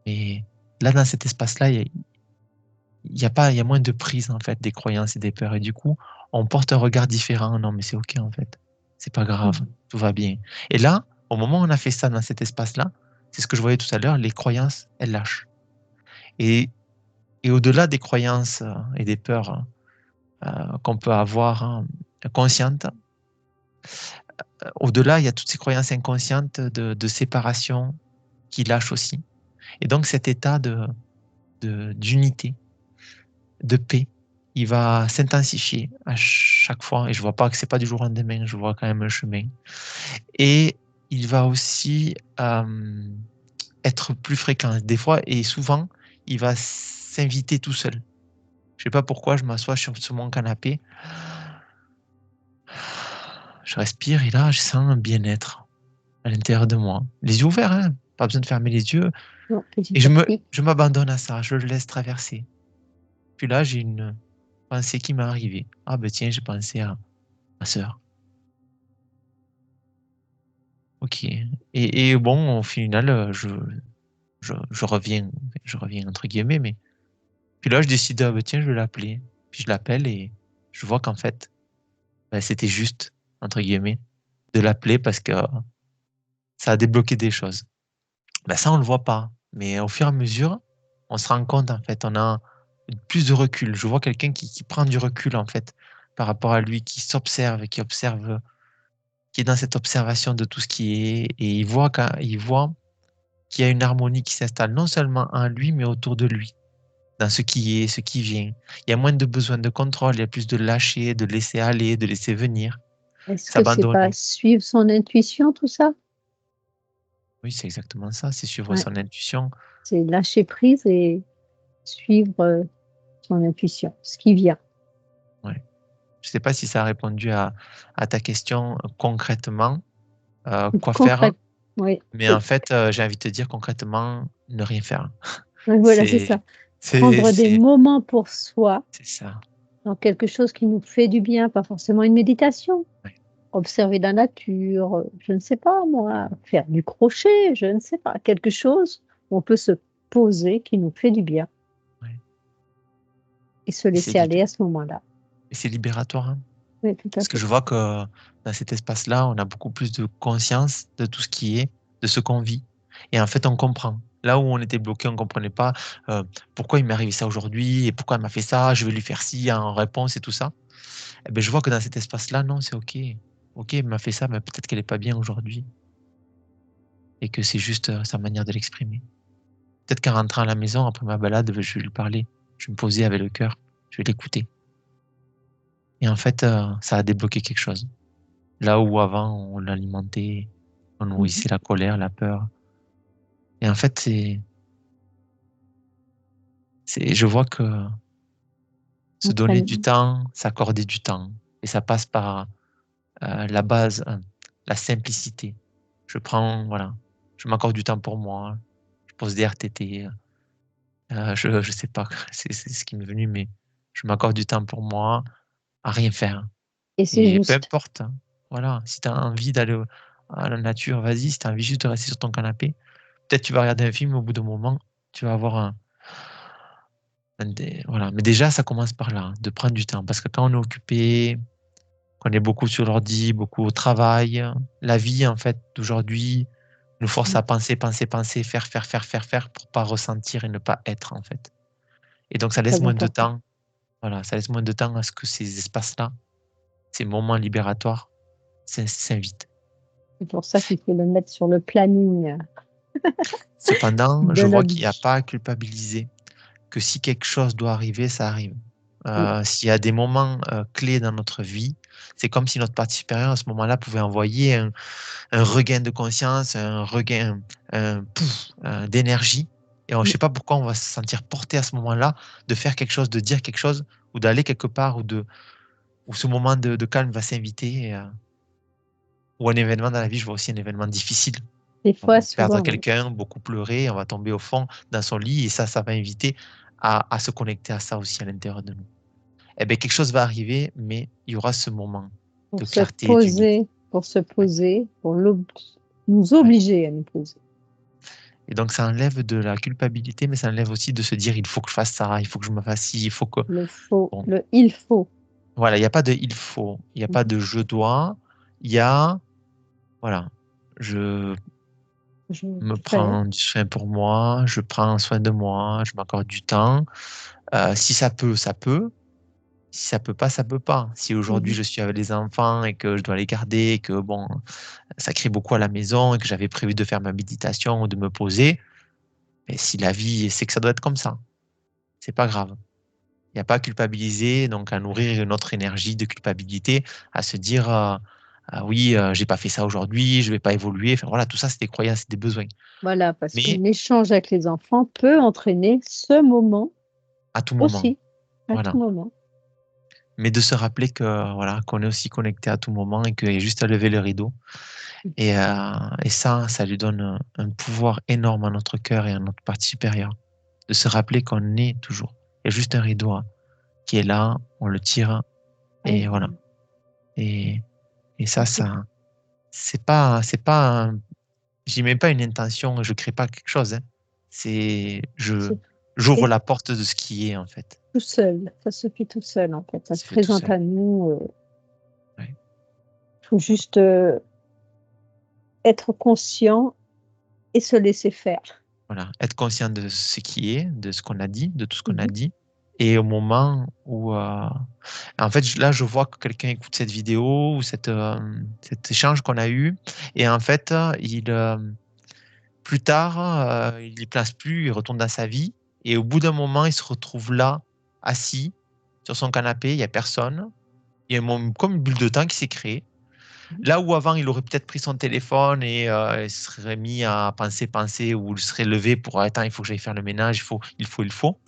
Speaker 1: mais là, dans cet espace-là, il y a pas, il y a moins de prise, en fait, des croyances et des peurs. Et du coup, on porte un regard différent. Non, mais c'est OK, en fait. C'est pas grave.
Speaker 2: Mhm.
Speaker 1: Tout va bien. Et là, au moment où on a fait ça dans cet espace-là, c'est ce que je voyais tout à l'heure, les croyances, elles lâchent. Et, et au-delà des croyances et des peurs qu'on peut avoir conscientes, au-delà, il y a toutes ces croyances inconscientes de séparation qui lâchent aussi. Et donc, cet état d'unité, de paix, il va s'intensifier à chaque fois. Et je vois pas que c'est pas du jour au lendemain, je vois quand même un chemin. Et il va aussi être plus fréquent. Des fois et souvent, il va s'inviter tout seul. Je sais pas pourquoi, je m'assois sur mon canapé, je respire et là, je sens un bien-être à l'intérieur de moi. Les yeux ouverts, hein, pas besoin de fermer les yeux.
Speaker 2: Non,
Speaker 1: Et
Speaker 2: petit à petit.
Speaker 1: je m'abandonne à ça, je le laisse traverser. Puis là, j'ai une pensée qui m'est arrivée. Ah ben tiens, j'ai pensé à ma sœur. Ok. Et bon, au final, je reviens entre guillemets, mais puis là, je décide, ah, bah, tiens, je vais l'appeler. Puis je l'appelle et je vois qu'en fait, bah, c'était juste, entre guillemets, de l'appeler parce que ça a débloqué des choses. Bah, ça, on le voit pas. Mais au fur et à mesure, on se rend compte, en fait, on a plus de recul. Je vois quelqu'un qui prend du recul, en fait, par rapport à lui, qui s'observe, qui observe, qui est dans cette observation de tout ce qui est, et il voit qu'il y a une harmonie qui s'installe non seulement en lui, mais autour de lui, dans ce qui est, ce qui vient. Il y a moins de besoin de contrôle, il y a plus de lâcher, de laisser aller, de laisser venir,
Speaker 2: Est-ce que c'est pas
Speaker 1: s'abandonner.
Speaker 2: suivre son intuition tout ça?
Speaker 1: Oui, c'est exactement ça, c'est suivre
Speaker 2: Ouais,
Speaker 1: son intuition.
Speaker 2: c'est lâcher prise et suivre, son intuition, ce qui vient.
Speaker 1: Ouais. Je ne sais pas si ça a répondu à ta question concrètement, quoi faire,
Speaker 2: Concrète, oui,
Speaker 1: mais en fait, j'ai envie de te dire concrètement, ne rien faire.
Speaker 2: ouais, voilà, c'est
Speaker 1: C'est,
Speaker 2: ça. Prendre des
Speaker 1: c'est,
Speaker 2: moments pour soi,
Speaker 1: c'est ça.
Speaker 2: dans quelque chose qui nous fait du bien, pas forcément une méditation.
Speaker 1: Ouais,
Speaker 2: Observer la nature, je ne sais pas moi, faire du crochet, je ne sais pas, quelque chose où on peut se poser qui nous fait du bien.
Speaker 1: ouais.
Speaker 2: Et se
Speaker 1: Et c'est
Speaker 2: laisser aller à ce moment-là.
Speaker 1: libératoire, hein.
Speaker 2: Oui, tout à
Speaker 1: Parce que
Speaker 2: fait.
Speaker 1: je vois que dans cet espace-là, on a beaucoup plus de conscience de tout ce qui est, de ce qu'on vit. Et en fait, on comprend. Là où on était bloqué, on ne comprenait pas pourquoi il m'est arrivé ça aujourd'hui et pourquoi elle m'a fait ça, je vais lui faire ci en réponse et tout ça. Eh ben, je vois que dans cet espace-là, non, c'est OK. OK, elle m'a fait ça, mais peut-être qu'elle n'est pas bien aujourd'hui et que c'est juste sa manière de l'exprimer. Peut-être qu'en rentrant à la maison, après ma balade, je vais lui parler. Je vais me poser avec le cœur. Je vais l'écouter. Et en fait, ça a débloqué quelque chose. Là où avant, on l'alimentait, on
Speaker 2: Mhm.
Speaker 1: nourrissait la colère, la peur. Et en fait, je vois que se donner du
Speaker 2: Entraînement.
Speaker 1: temps, s'accorder du temps. Et ça passe par la base, hein, la simplicité. Voilà, je m'accorde du temps pour moi. Je pose des RTT. Je sais pas, c'est ce qui m'est venu, mais je m'accorde du temps pour moi, à rien faire.
Speaker 2: Et c'est
Speaker 1: Et peu
Speaker 2: juste.
Speaker 1: importe, hein, voilà, si tu as envie d'aller à la nature, vas-y. Si tu as envie juste de rester sur ton canapé, peut-être tu vas regarder un film, au bout d'un moment, tu vas avoir voilà. Mais déjà, ça commence par là, hein, de prendre du temps. Parce que quand on est occupé, qu'on est beaucoup sur l'ordi, beaucoup au travail, la vie, en fait, d'aujourd'hui, nous force à penser, penser, penser, faire, faire, faire, faire, faire, pour pas ressentir et ne pas être, en fait. Et donc, ça laisse
Speaker 2: Très
Speaker 1: moins de
Speaker 2: important.
Speaker 1: temps, voilà, ça laisse moins de temps à ce que ces espaces-là, ces moments libératoires, s'invitent.
Speaker 2: C'est pour ça qu'il faut le mettre sur le planning
Speaker 1: Cependant,
Speaker 2: de
Speaker 1: je vois
Speaker 2: notre
Speaker 1: qu'il n'y a
Speaker 2: vie.
Speaker 1: pas à culpabiliser, que si quelque chose doit arriver, ça arrive.
Speaker 2: Oui.
Speaker 1: S'il y a des moments clés dans notre vie, c'est comme si notre partie supérieure, à ce moment-là, pouvait envoyer un regain de conscience, un regain pouf, d'énergie. Et je ne
Speaker 2: Oui.
Speaker 1: sais pas pourquoi on va se sentir porté à ce moment-là de faire quelque chose, de dire quelque chose, ou d'aller quelque part, où ce moment de calme va s'inviter. Ou un événement dans la vie, je vois aussi un événement difficile.
Speaker 2: Des
Speaker 1: On
Speaker 2: fois,
Speaker 1: va perdre
Speaker 2: souvent, oui.
Speaker 1: quelqu'un, beaucoup pleurer, on va tomber au fond dans son lit, et ça va inviter à se connecter à ça aussi à l'intérieur de nous. Eh bien, quelque chose va arriver, mais il y aura ce moment de
Speaker 2: Pour se
Speaker 1: clarté et d'unité.
Speaker 2: poser, pour se
Speaker 1: Ouais,
Speaker 2: poser, pour nous
Speaker 1: ouais.
Speaker 2: obliger à nous poser.
Speaker 1: Et donc, ça enlève de la culpabilité, mais ça enlève aussi de se dire, il faut que je fasse ça, il faut que je me fasse ci, il faut que...
Speaker 2: Le faut,
Speaker 1: Bon,
Speaker 2: le il faut.
Speaker 1: voilà, il n'y a pas de il faut, il n'y a pas
Speaker 2: Mhm.
Speaker 1: de je dois, il y a, voilà, je
Speaker 2: Je
Speaker 1: me
Speaker 2: fais.
Speaker 1: prends du soin pour moi, je prends soin de moi, je m'accorde du temps. Si ça peut, ça peut. Si ça peut pas, ça peut pas. Si aujourd'hui
Speaker 2: Mhm.
Speaker 1: je suis avec les enfants et que je dois les garder, et que bon, ça crie beaucoup à la maison et que j'avais prévu de faire ma méditation ou de me poser, mais si la vie, c'est que ça doit être comme ça. C'est pas grave. Il n'y a pas à culpabiliser, donc à nourrir une autre énergie de culpabilité, à se dire ah oui, j'ai pas fait ça aujourd'hui, je vais pas évoluer. Enfin voilà, tout ça, c'est des croyances, c'est des besoins.
Speaker 2: Voilà, parce que
Speaker 1: Mais
Speaker 2: l'échange avec les enfants peut entraîner ce moment
Speaker 1: à tout moment,
Speaker 2: aussi, à tout
Speaker 1: voilà.
Speaker 2: moment.
Speaker 1: Mais de se rappeler que voilà, qu'on est aussi connecté à tout moment et qu'il y a juste à lever le rideau. Et ça lui donne un pouvoir énorme à notre cœur et à notre partie supérieure. De se rappeler qu'on est toujours. Il y a juste un rideau qui est là, on le tire, et voilà.
Speaker 2: Mhm.
Speaker 1: Et, et
Speaker 2: Et
Speaker 1: ça,
Speaker 2: c'est
Speaker 1: c'est pas, j'y mets pas une intention, je crée pas quelque chose, hein. C'est,
Speaker 2: c'est-
Speaker 1: j'ouvre
Speaker 2: et
Speaker 1: la porte de ce qui est, en fait.
Speaker 2: tout seul, ça se fait tout seul en fait, ça se
Speaker 1: Ça fait tout
Speaker 2: présente
Speaker 1: seul.
Speaker 2: à nous.
Speaker 1: Ouais.
Speaker 2: Faut juste être conscient et se laisser faire.
Speaker 1: Voilà. Être conscient de ce qui est, de ce qu'on a dit, de tout ce qu'on a
Speaker 2: Mhm.
Speaker 1: dit. Et au moment où, en fait, là, je vois que quelqu'un écoute cette vidéo ou cet échange qu'on a eu. Et en fait, plus tard, il n'y place plus, il retourne dans sa vie. Et au bout d'un moment, il se retrouve là, assis, sur son canapé, il n'y a personne. Il y a comme une bulle de temps qui s'est créée. Là où avant, il aurait peut-être pris son téléphone et il serait mis à penser, penser, ou il serait levé pour attends, il faut que j'aille faire le ménage, il faut, il faut, il faut.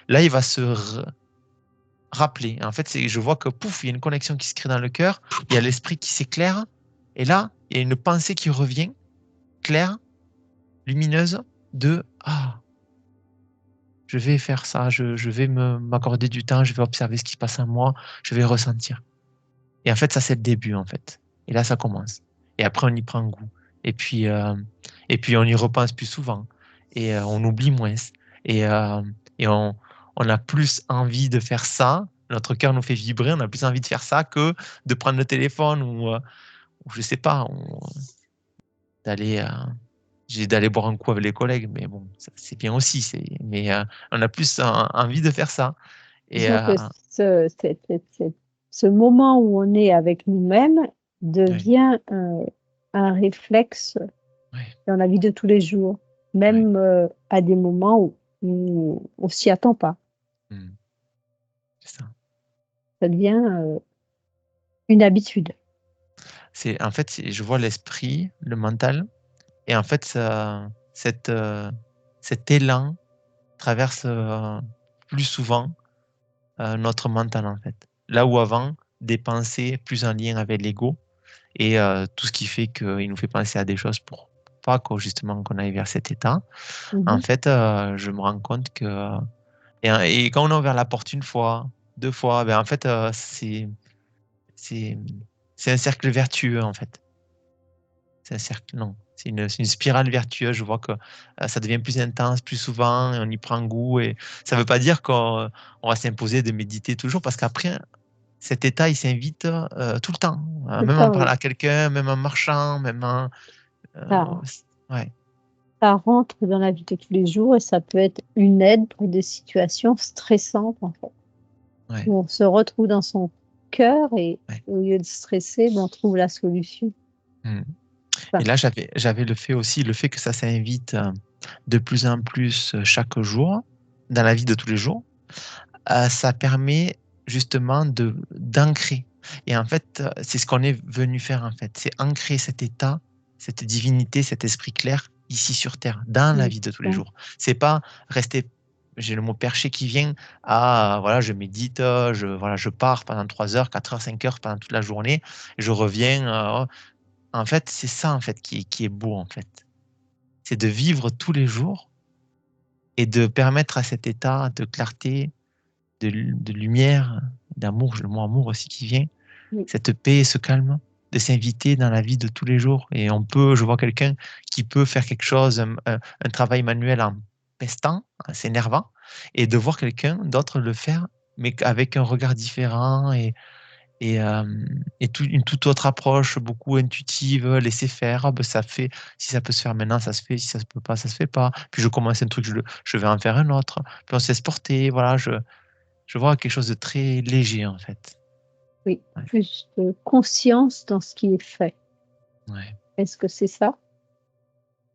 Speaker 1: Là, il va se rappeler. En fait, je vois que pouf, il y a une connexion qui se crée dans le cœur, il y a l'esprit qui s'éclaire, et là, il y a une pensée qui revient, claire, lumineuse, de ah, je vais faire ça, je vais m'accorder du temps, je vais observer ce qui se passe en moi, je vais ressentir. Et en fait, ça, c'est le début, en fait. Et là, ça commence. Et après, on y prend goût. Et puis, euh, et puis on y repense plus souvent. Et on oublie moins. Et, euh, et on a plus envie de faire ça. Notre cœur nous fait vibrer, on a plus envie de faire ça que de prendre le téléphone ou je sais pas, d'aller d'aller boire un coup avec les collègues. Mais bon, c'est bien aussi. Mais on a plus envie de faire ça. Et
Speaker 2: Disons que ce moment où on est avec nous-mêmes
Speaker 1: oui,
Speaker 2: devient un réflexe
Speaker 1: oui,
Speaker 2: dans la vie de tous les jours,
Speaker 1: oui.
Speaker 2: même à des moments où on s'y attend pas.
Speaker 1: Mm. C'est ça.
Speaker 2: Ça devient une habitude.
Speaker 1: En fait, je vois l'esprit, le mental, et en fait, cet élan traverse plus souvent notre mental, en fait. Là où avant, des pensées plus en lien avec l'ego et tout ce qui fait qu'il nous fait penser à des choses pour pas justement qu'on aille vers cet état. En
Speaker 2: Mhm.
Speaker 1: fait, je me rends compte que et quand on a ouvert la porte une fois, deux fois, ben en fait, c'est c'est un cercle vertueux en fait. C'est un cercle, non, c'est une spirale vertueuse. Je vois que ça devient plus intense, plus souvent, et on y prend goût. Et ça ne veut pas dire qu'on va s'imposer de méditer toujours, parce qu'après, cet état, il s'invite tout le temps.
Speaker 2: Tout le
Speaker 1: Même en
Speaker 2: temps,
Speaker 1: parlant
Speaker 2: oui.
Speaker 1: à quelqu'un, même en marchant, même en.
Speaker 2: Ça,
Speaker 1: Ouais,
Speaker 2: ça rentre dans la vie de tous les jours et ça peut être une aide pour des situations stressantes, en fait,
Speaker 1: ouais,
Speaker 2: où on se retrouve dans son cœur et
Speaker 1: ouais.
Speaker 2: au lieu de stresser, ben, on trouve la solution.
Speaker 1: Mm. Et
Speaker 2: Enfin,
Speaker 1: là, j'avais le fait que ça s'invite de plus en plus chaque jour, dans la vie de tous les jours. Ça permet justement d'ancrer. Et en fait, c'est ce qu'on est venu faire en fait, c'est ancrer cet état, cette divinité, cet esprit clair ici sur Terre, dans la vie de tous les
Speaker 2: bon,
Speaker 1: jours. C'est pas rester, j'ai le mot perché qui vient, voilà, je médite, voilà, je pars pendant 3 heures, 4 heures, 5 heures pendant toute la journée, je reviens. En fait, c'est ça en fait qui est beau en fait. C'est de vivre tous les jours et de permettre à cet état de clarté, de lumière, d'amour, le mot amour aussi qui vient,
Speaker 2: oui,
Speaker 1: cette paix et ce calme, de s'inviter dans la vie de tous les jours. Et je vois quelqu'un qui peut faire quelque chose, un travail manuel en pestant, en s'énervant, et de voir quelqu'un d'autre le faire, mais avec un regard différent et, euh, et une toute autre approche, beaucoup intuitive, laisser faire. Ah ben, ça fait, si ça peut se faire maintenant, ça se fait, si ça se peut pas, ça se fait pas. Puis je commence un truc, je vais en faire un autre. Puis on se laisse porter, voilà, je vois quelque chose de très léger en fait.
Speaker 2: oui,
Speaker 1: Ouais,
Speaker 2: plus de conscience dans ce qui est fait.
Speaker 1: ouais,
Speaker 2: Est-ce que c'est ça?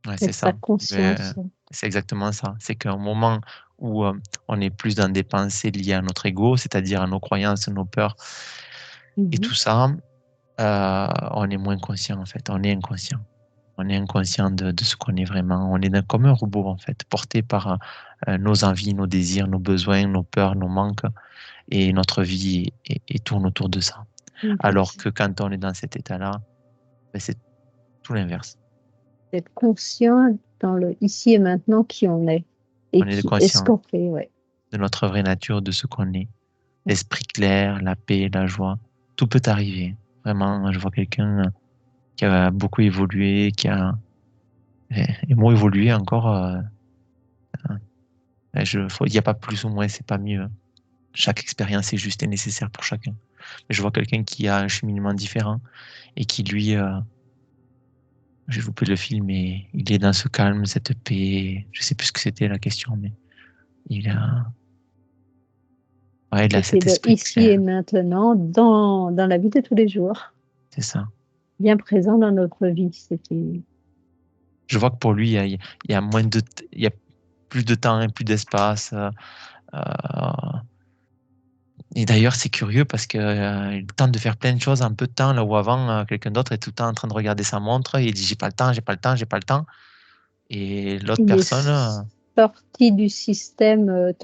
Speaker 1: ouais, c'est
Speaker 2: Être sa
Speaker 1: ça. Mais,
Speaker 2: conscience.
Speaker 1: c'est exactement ça. C'est qu'à un moment où on est plus dans des pensées liées à notre ego, c'est-à-dire à nos croyances, nos peurs et
Speaker 2: Mhm.
Speaker 1: tout ça, on est moins conscient en fait. On est inconscient. On est inconscient de ce qu'on est vraiment. On est comme un robot en fait, porté par nos envies, nos désirs, nos besoins, nos peurs, nos manques, et notre vie tourne autour de ça.
Speaker 2: Donc,
Speaker 1: Alors que quand on est dans cet état-là, ben, c'est tout l'inverse.
Speaker 2: d'être conscient dans le ici et maintenant qui on est et
Speaker 1: On est
Speaker 2: qui est-ce
Speaker 1: conscient
Speaker 2: qu'on fait, ouais.
Speaker 1: de notre vraie nature, de ce qu'on est. L'esprit clair, la paix, la joie, tout peut arriver. Vraiment, je vois quelqu'un qui a beaucoup évolué, et moi évolué encore. Il n'y a pas plus ou moins, c'est pas mieux. Chaque expérience est juste et nécessaire pour chacun. Mais je vois quelqu'un qui a un cheminement différent et qui, lui, j'ai loupé le film, mais il est dans ce calme, cette paix. Je sais plus ce que c'était la question, mais il a, ouais, il a
Speaker 2: C'était
Speaker 1: cet
Speaker 2: le
Speaker 1: esprit
Speaker 2: ici et
Speaker 1: clair.
Speaker 2: maintenant dans la vie de tous les jours,
Speaker 1: C'est ça.
Speaker 2: bien présent dans notre vie. C'était
Speaker 1: Je vois que pour lui, il y a il y a plus de temps et plus d'espace. Euh, et d'ailleurs, c'est curieux parce que il tente de faire plein de choses en peu de temps, là où avant, quelqu'un d'autre est tout le temps en train de regarder sa montre et il dit j'ai pas le temps, j'ai pas le temps, j'ai pas le temps. Et l'autre
Speaker 2: il
Speaker 1: personne,
Speaker 2: est sorti du système de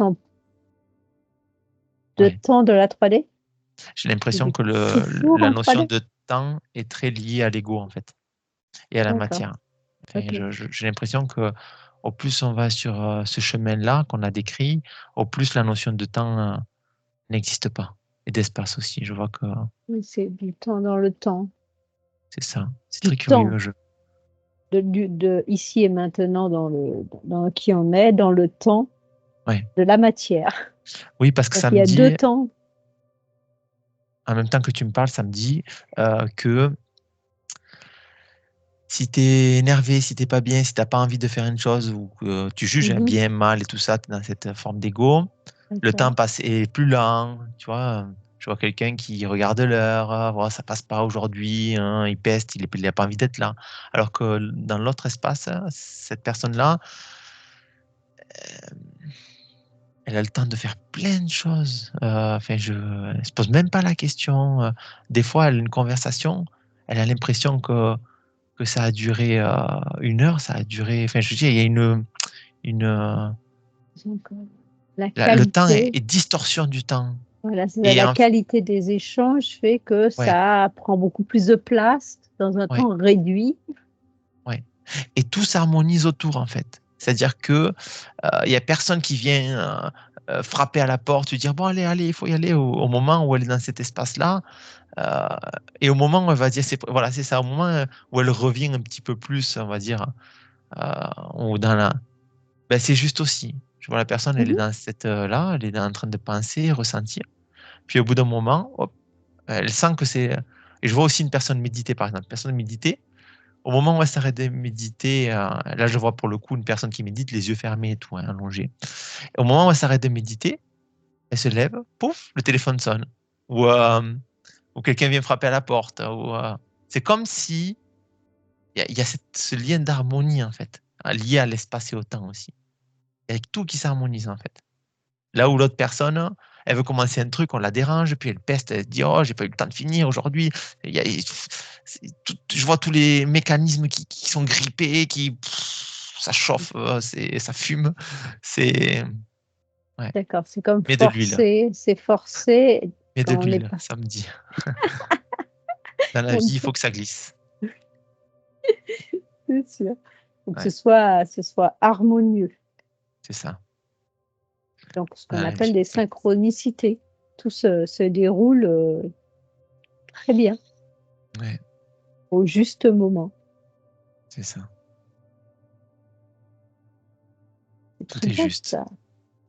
Speaker 1: ouais,
Speaker 2: temps de la 3D,
Speaker 1: j'ai l'impression
Speaker 2: du
Speaker 1: que
Speaker 2: toujours
Speaker 1: la
Speaker 2: en
Speaker 1: notion
Speaker 2: 3D.
Speaker 1: de temps est très liée à l'ego en fait et à la
Speaker 2: D'accord,
Speaker 1: matière. Enfin,
Speaker 2: ok.
Speaker 1: j'ai l'impression que au plus on va sur ce chemin-là qu'on a décrit, au plus la notion de temps n'existe pas. Et d'espace aussi. Je vois que
Speaker 2: Oui, c'est du temps dans le temps,
Speaker 1: c'est ça. C'est
Speaker 2: du
Speaker 1: très
Speaker 2: temps
Speaker 1: curieux.
Speaker 2: de ici et maintenant dans le qui on est, dans le temps
Speaker 1: Ouais,
Speaker 2: de la matière.
Speaker 1: Oui, parce que
Speaker 2: Donc
Speaker 1: ça
Speaker 2: il y
Speaker 1: me
Speaker 2: a 2
Speaker 1: dit,
Speaker 2: temps.
Speaker 1: en même temps que tu me parles, ça me dit que si tu es énervé, si t'es pas bien, si t'as pas envie de faire une chose ou que tu juges
Speaker 2: Mmh.
Speaker 1: bien, mal et tout ça, tu es dans cette forme d'ego, le temps
Speaker 2: D'accord.
Speaker 1: passe est plus lent, tu vois. Je vois quelqu'un qui regarde l'heure, voilà, ça passe pas aujourd'hui, hein, il peste, il a pas envie d'être là. Alors que dans l'autre espace, cette personne-là, elle a le temps de faire plein de choses. Enfin, elle se pose même pas la question. Des fois, elle a une conversation, elle a l'impression que ça a duré 1 heure, ça a duré. Enfin, je veux dire, il y a une
Speaker 2: Donc la
Speaker 1: le temps
Speaker 2: qualité,
Speaker 1: est distorsion du temps.
Speaker 2: voilà, c'est ça,
Speaker 1: Et
Speaker 2: la qualité des échanges fait que
Speaker 1: ouais,
Speaker 2: ça prend beaucoup plus de place dans un
Speaker 1: ouais,
Speaker 2: temps réduit.
Speaker 1: ouais. Et tout s'harmonise autour, en fait. C'est-à-dire que il y a personne qui vient frapper à la porte, lui dire bon, allez, allez, il faut y aller au moment où elle est dans cet espace-là. Euh, et au moment où elle va dire, voilà, c'est ça, au moment où elle revient un petit peu plus, on va dire, ou dans la, ben, c'est juste aussi. Je vois la personne, elle est
Speaker 2: Mmh.
Speaker 1: dans cette là, elle est en train de penser, ressentir. Puis au bout d'un moment, hop, elle sent que c'est. Et je vois aussi une personne méditer, par exemple. Une personne méditer. Au moment où elle s'arrête de méditer, là je vois pour le coup une personne qui médite, les yeux fermés et tout, hein, allongés. Et au moment où elle s'arrête de méditer, elle se lève, pouf, le téléphone sonne. Ou, ou quelqu'un vient frapper à la porte. Ou, c'est comme si il y a ce lien d'harmonie, en fait, lié à l'espace et au temps aussi. Avec tout qui s'harmonise, en fait. Là où l'autre personne, elle veut commencer un truc, on la dérange, puis elle peste, elle se dit oh, j'ai pas eu le temps de finir aujourd'hui. Je vois tous les mécanismes qui sont grippés, ça chauffe, ça fume. C'est. Ouais.
Speaker 2: D'accord, c'est comme
Speaker 1: Mais de l'huile.
Speaker 2: forcé, c'est forcé
Speaker 1: Mais de
Speaker 2: quand on n'est
Speaker 1: l'huile,
Speaker 2: pas
Speaker 1: ça me dit. Dans la
Speaker 2: on
Speaker 1: vie, il faut que ça glisse.
Speaker 2: c'est sûr. Faut que
Speaker 1: Ouais,
Speaker 2: ce soit harmonieux.
Speaker 1: c'est ça.
Speaker 2: Donc ce
Speaker 1: Dans
Speaker 2: qu'on
Speaker 1: la
Speaker 2: appelle
Speaker 1: vie.
Speaker 2: des synchronicités. Tout se déroule, très bien,
Speaker 1: Ouais,
Speaker 2: au juste moment.
Speaker 1: c'est ça.
Speaker 2: C'est très
Speaker 1: Tout est
Speaker 2: bien
Speaker 1: juste.
Speaker 2: ça.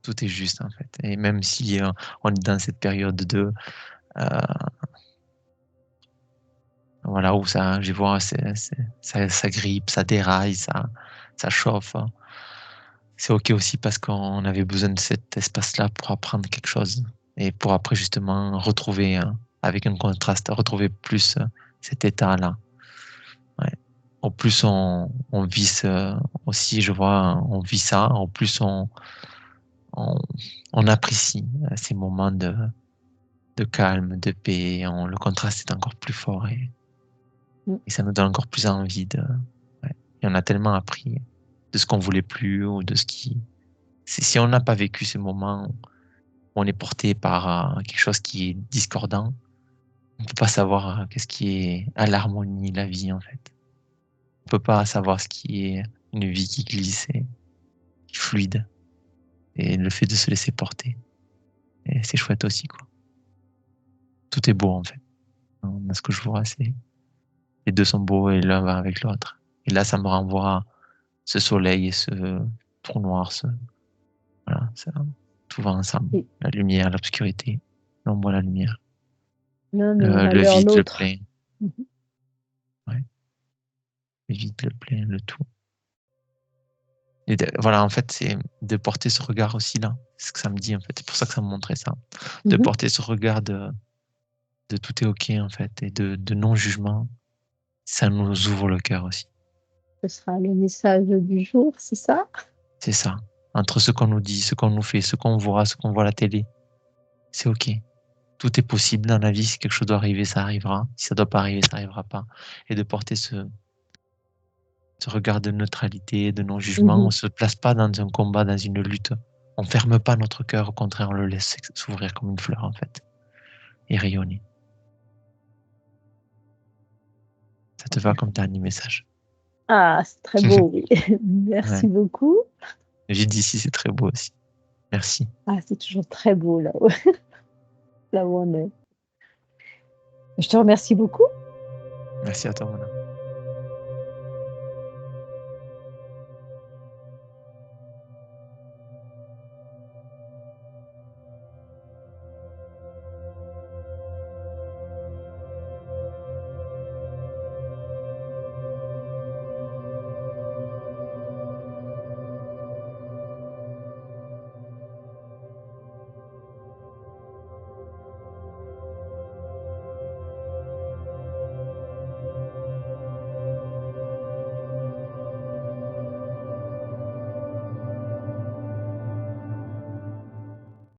Speaker 1: Tout est juste, en fait. Et même si on est dans cette période de. euh, voilà, où ça, je vois, ça grippe, ça déraille, ça chauffe, hein. C'est OK aussi parce qu'on avait besoin de cet espace-là pour apprendre quelque chose et pour après justement retrouver, avec un contraste, retrouver plus cet état-là. Ouais. Au plus on vit aussi, je vois, on vit ça, au plus on, on apprécie ces moments de calme, de paix. Le contraste est encore plus fort
Speaker 2: Mmh.
Speaker 1: et ça nous donne encore plus envie de. Ouais. Et on a tellement appris de ce qu'on voulait plus ou de ce qui. Si on n'a pas vécu ces moments où on est porté par quelque chose qui est discordant, on peut pas savoir qu'est-ce qui est à l'harmonie, la vie en fait. On peut pas savoir ce qui est une vie qui glisse et qui est fluide et le fait de se laisser porter. Et c'est chouette aussi quoi. Tout est beau en fait. Ce que je vois, c'est les deux sont beaux et l'un va avec l'autre. Et là, ça me renvoie ce soleil et ce trou noir, voilà, tout va ensemble.
Speaker 2: Et
Speaker 1: La lumière, l'obscurité, l'ombre, la lumière,
Speaker 2: l'un ne va
Speaker 1: le
Speaker 2: malheur
Speaker 1: vide, le
Speaker 2: l'autre.
Speaker 1: plein.
Speaker 2: Mmh.
Speaker 1: Ouais. Le vide, le plein, le tout. Et voilà, en fait, c'est de porter ce regard aussi là. C'est ce que ça me dit, en fait. C'est pour ça que ça me montrait ça. De
Speaker 2: Mmh.
Speaker 1: porter ce regard de tout est OK, en fait, et de non-jugement. Ça nous ouvre le cœur aussi.
Speaker 2: Ce sera le message du jour, c'est ça?
Speaker 1: C'est ça. Entre ce qu'on nous dit, ce qu'on nous fait, ce qu'on voit à la télé, c'est OK. Tout est possible dans la vie. Si quelque chose doit arriver, ça arrivera. Si ça doit pas arriver, ça arrivera pas. Et de porter ce regard de neutralité, de non-jugement. On
Speaker 2: Mmh.
Speaker 1: se place pas dans un combat, dans une lutte. On ferme pas notre cœur. Au contraire, on le laisse s'ouvrir comme une fleur, en fait, et rayonner. Ça te va comme dernier message?
Speaker 2: Ah, c'est très beau, oui.
Speaker 1: Ouais.
Speaker 2: Merci beaucoup.
Speaker 1: J'ai dit si, c'est très beau aussi. Merci.
Speaker 2: Ah, c'est toujours très beau là où là où on est. Je te remercie beaucoup.
Speaker 1: Merci à toi, Mona.